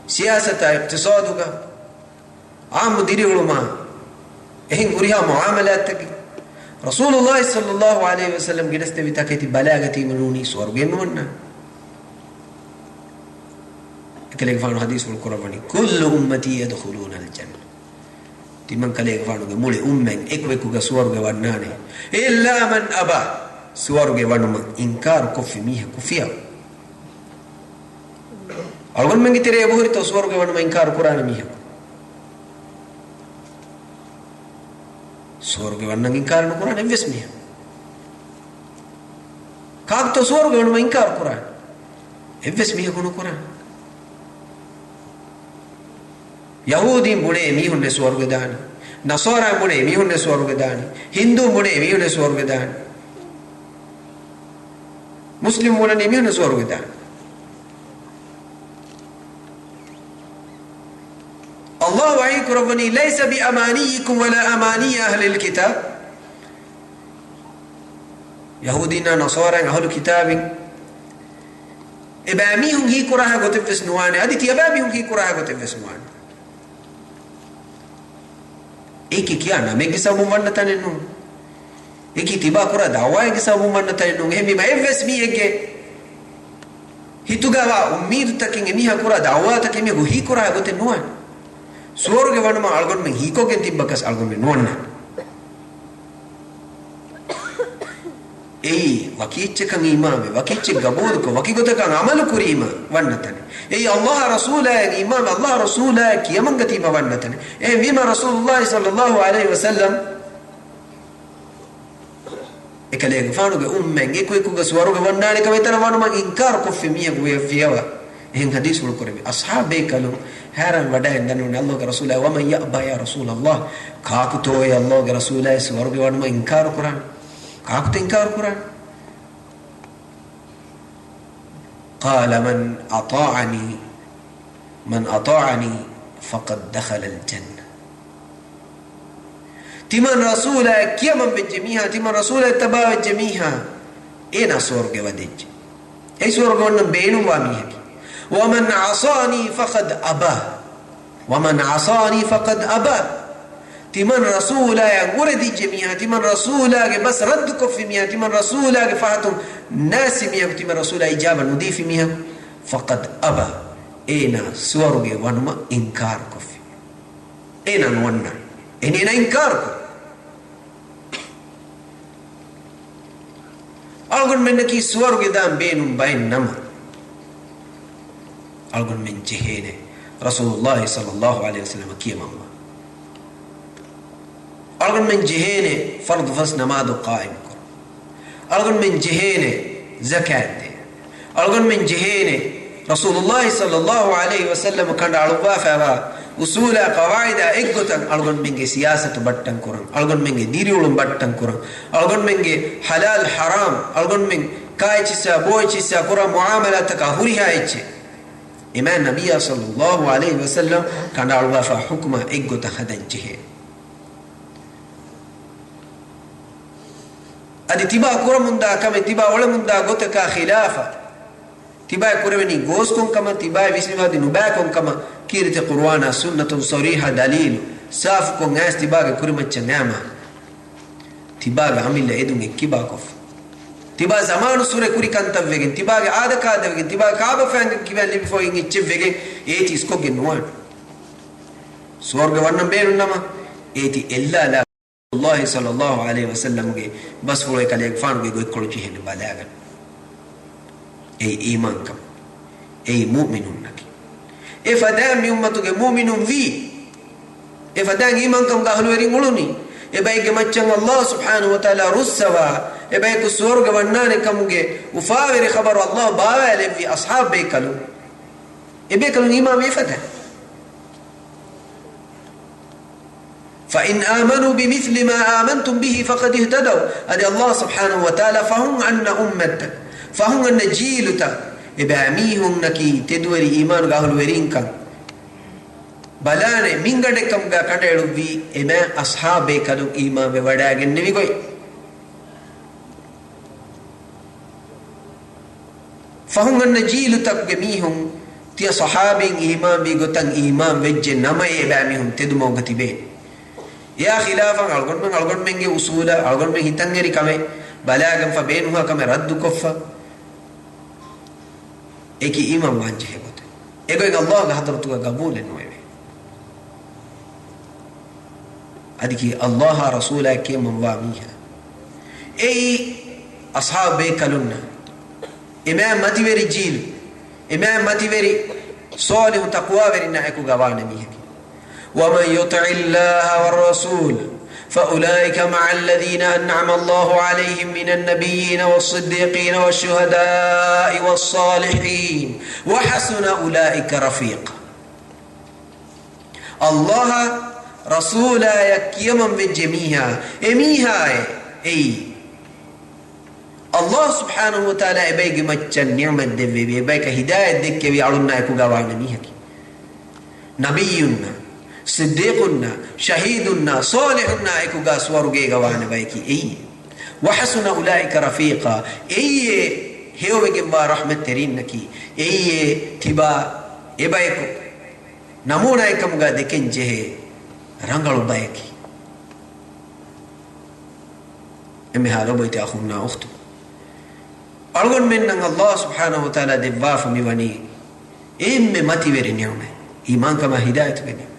siyasata iqtisaduka am diri ulama ehin huriha muamalat tak rasulullah sallallahu alaihi wasallam gidaste bitakati balagati manuni swargen wanna kale gfanu hadis wal qur'ani kullu ummati yadkhuluna al jannah timan kale gfanu ge mule ummen ekweku ga swarge wannane illa man aba swarge wanuma inkar kofi miha kufiya algon mengi tere bohri to swarge wanuma inkar qur'an miha swarge wanna inkar no qur'an evs miha kaag to swarge wanuma inkar qur'an evs miha kono qur'an Yahudi mune mihunne swarge dani Nasara mune mihunne swarge dani Hindu mune mihunne swarge dani Muslim mune mihunne swarge dani Allah wa'iku rabbani laysa bi amaniyikum wala amani ahli alkitab Yahudina Nasara ahli kitabin ibamihum hi kuraha gote fesnuane aditi ibamihum hi kuraha gote fesnuane eki kiana me gisabu manna tanenu eki tiba kura dawa gisabu manna tanenu hemi ma evs mi ege hitugawa ummid takin emiha kura dawa takin me hi kura gote nuan swarge wanuma algon me hi ko gen tibbakas algon me nuanna ei wakicce kan imame wakicce gabod ko wakigote kan amal kurima wannatane ei allah rasula imam allah rasula kiyamangati ma wannatane ei bima rasulullah sallallahu alaihi wasallam ekale gfanu ge ummen eko ga swaru ge wannane ka metana wanuma inkar ko fimiya go fiyawa en hadis wal qurbi ashabe kalu haran wada endanu allah ge rasula wa man ya'ba ya rasulullah kaakuto ya allah ge rasula swaru ge wanuma inkar quran كاكت إنكار القرآن قال من أطاعني فقد دخل الجنة تمن رسولا كيما بالجميع تمن رسولا تباوى الجميع إنا سورج ودج أي سورج ونن بينهم واميه ومن عصاني فقد أبى تمن رسولا يغرد جميعا تمن رسولا بس رد كف ميا تمن رسولا فاتم ناس ميا تمن رسولا إجابة نضيف ميا فقد أبى إنا سورج ونما إنكار كف إنا نونا إنا إنكار أقول منك سورج دام بينهم بين نما أقول من جهينه رسول الله صلى الله عليه وسلم كيما أقول من جهينه فرض فس نماذ قائم أقول من جهينه زكاة أقول من جهينه رسول الله صلى الله عليه وسلم كان علوبا فوا أصول قواعد إقطن أقول من سياسة بطن كورن أقول من ديريولم بطن كورن أقول من حلال حرام أقول من كايتشا بويتشا كورن معاملة تكهوري هايتش إمام النبي صلى الله عليه وسلم كان علوبا فحكم إقطن هذا جهين adi tiba kura munda kame tiba wala munda gote ka khilafa tiba kura ni gos kon kama tiba visniwadi nuba kon kama كيرت قرآن سنة صريحة دليل سافكو ناس تباغ كرمت نعمة تباغ عمل إدن كباكف تباغ زمان سورة كوري كانت فيجن تباغ عادة كاد فيجن تباغ كعبة فين كيفان لبي فوين يتشف فيجن إيتي اسكو جنوان سورة ورنم بينو نما إيتي إلا لا الله صلى الله عليه وسلم بس فوي كاليك فانو جي كل جهن بالاغن أي إيمانكم أي مؤمنون نكي إفدام يومتك مؤمنون في إفدام إيمانكم قهلوا يرينغلوني إبايك مچن الله سبحانه وتعالى رسوا إبايك سورغ ونانكم وفاور خبر الله باوالي في أصحاب بيكلو إبايكلو إيمان إفدام فإن آمنوا بمثل ما آمنتم به فقد اهتدوا أدي الله سبحانه وتعالى فهم عن أمتك فهم عن جيلتا إباميهم نكي تدوري إيمان غاهل ورينكا بلاني من غدكم غا كدلو في إما أصحاب كدو إيمان بوداغن نبي کوئی فهم عن جيلتا جميعهم تي صحابين إيمان بيغتن إيمان وجه نما إباميهم تدمو غتبين يا خلافا ألغن من أصولا ألغن من هتنغري كمي بلاغن فبينها كمي رد كفا إيكي إمام وانجه بوته إيكو الله حضرتك قبول نويبه أدكي الله رسولا كي منواميها أي أصحاب بيكالونا إمام متوري جيل إمام متوري صالح تقوى ورنا إيكو قوانا ميها ومن يطع الله والرسول فأولئك مع الذين أنعم الله عليهم من النبيين والصديقين والشهداء والصالحين وحسن أولئك رفيقا الله رسولا يكيما بجميعها إميها أي الله سبحانه وتعالى إبايك مجن نعمة دبي إبايك هداية دكي بيعلنا يكو قوانا ميها نبينا صديقنا شهيدنا صالحنا ايكو غاسورغي غوانا بايكي اي وحسن اولئك رفيقا اي هيوغي با رحمت ترينكي اي تبا ايبايكو نمونا ايكم غا دكن جه رنگلو بايكي امي حالو بيتي اخونا اختو ارغن من الله سبحانه وتعالى دباف ميوني امي متي وري نيومه ايمان كما هدايه بني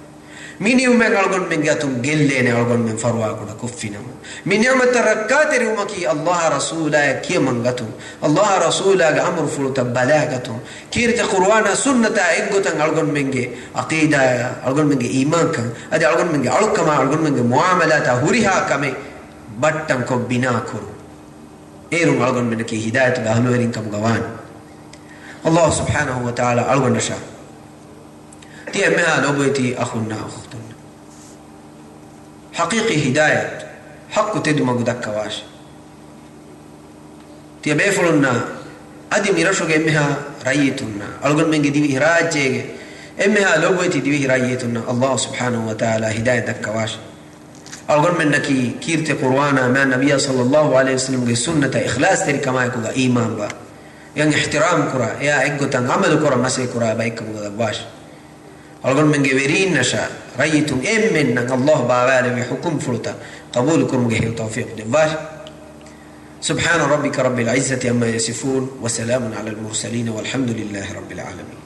من يوم ألقون من جاتهم جلين ألقون من فروا كنا كفينا من يوم التركات يومكي الله رسولا كي من جاتهم الله رسولا أمر فلوت بلاغتهم كيرت قرآن سنة إجوتن ألقون من جي عقيدة ألقون من جي إيمان كان أدي ألقون من جي ألقما ألقون من جي معاملات هوريها كمي بطن كو بنا كرو إيرون ألقون من كي هداية غهلورين كم غوان الله سبحانه وتعالى ألقون نشا تي أمها نوبيتي أخونا أختنا حقيقي هداية حق تدمغ دكواش تي بيفلنا أدي ميرشوغ أمها رأيتنا ألغن من ديوه راجيغ أمها نوبيتي ديوه رأيتنا الله سبحانه وتعالى هداية دكواش ألغن من نكي كيرت قروانا ما النبي صلى الله عليه وسلم سنة إخلاص تري كما يكوغا إيمان با يعني احترام كرا يا إيقوتان عمل كرا مسي كرا بايكم دكواش ألغن من جبرين نشا رأيتم من الله بعالي بحكم فلتا قبولكم جهي وتوفيق دباش سبحان ربك رب العزة أما يصفون وسلام على المرسلين والحمد لله رب العالمين.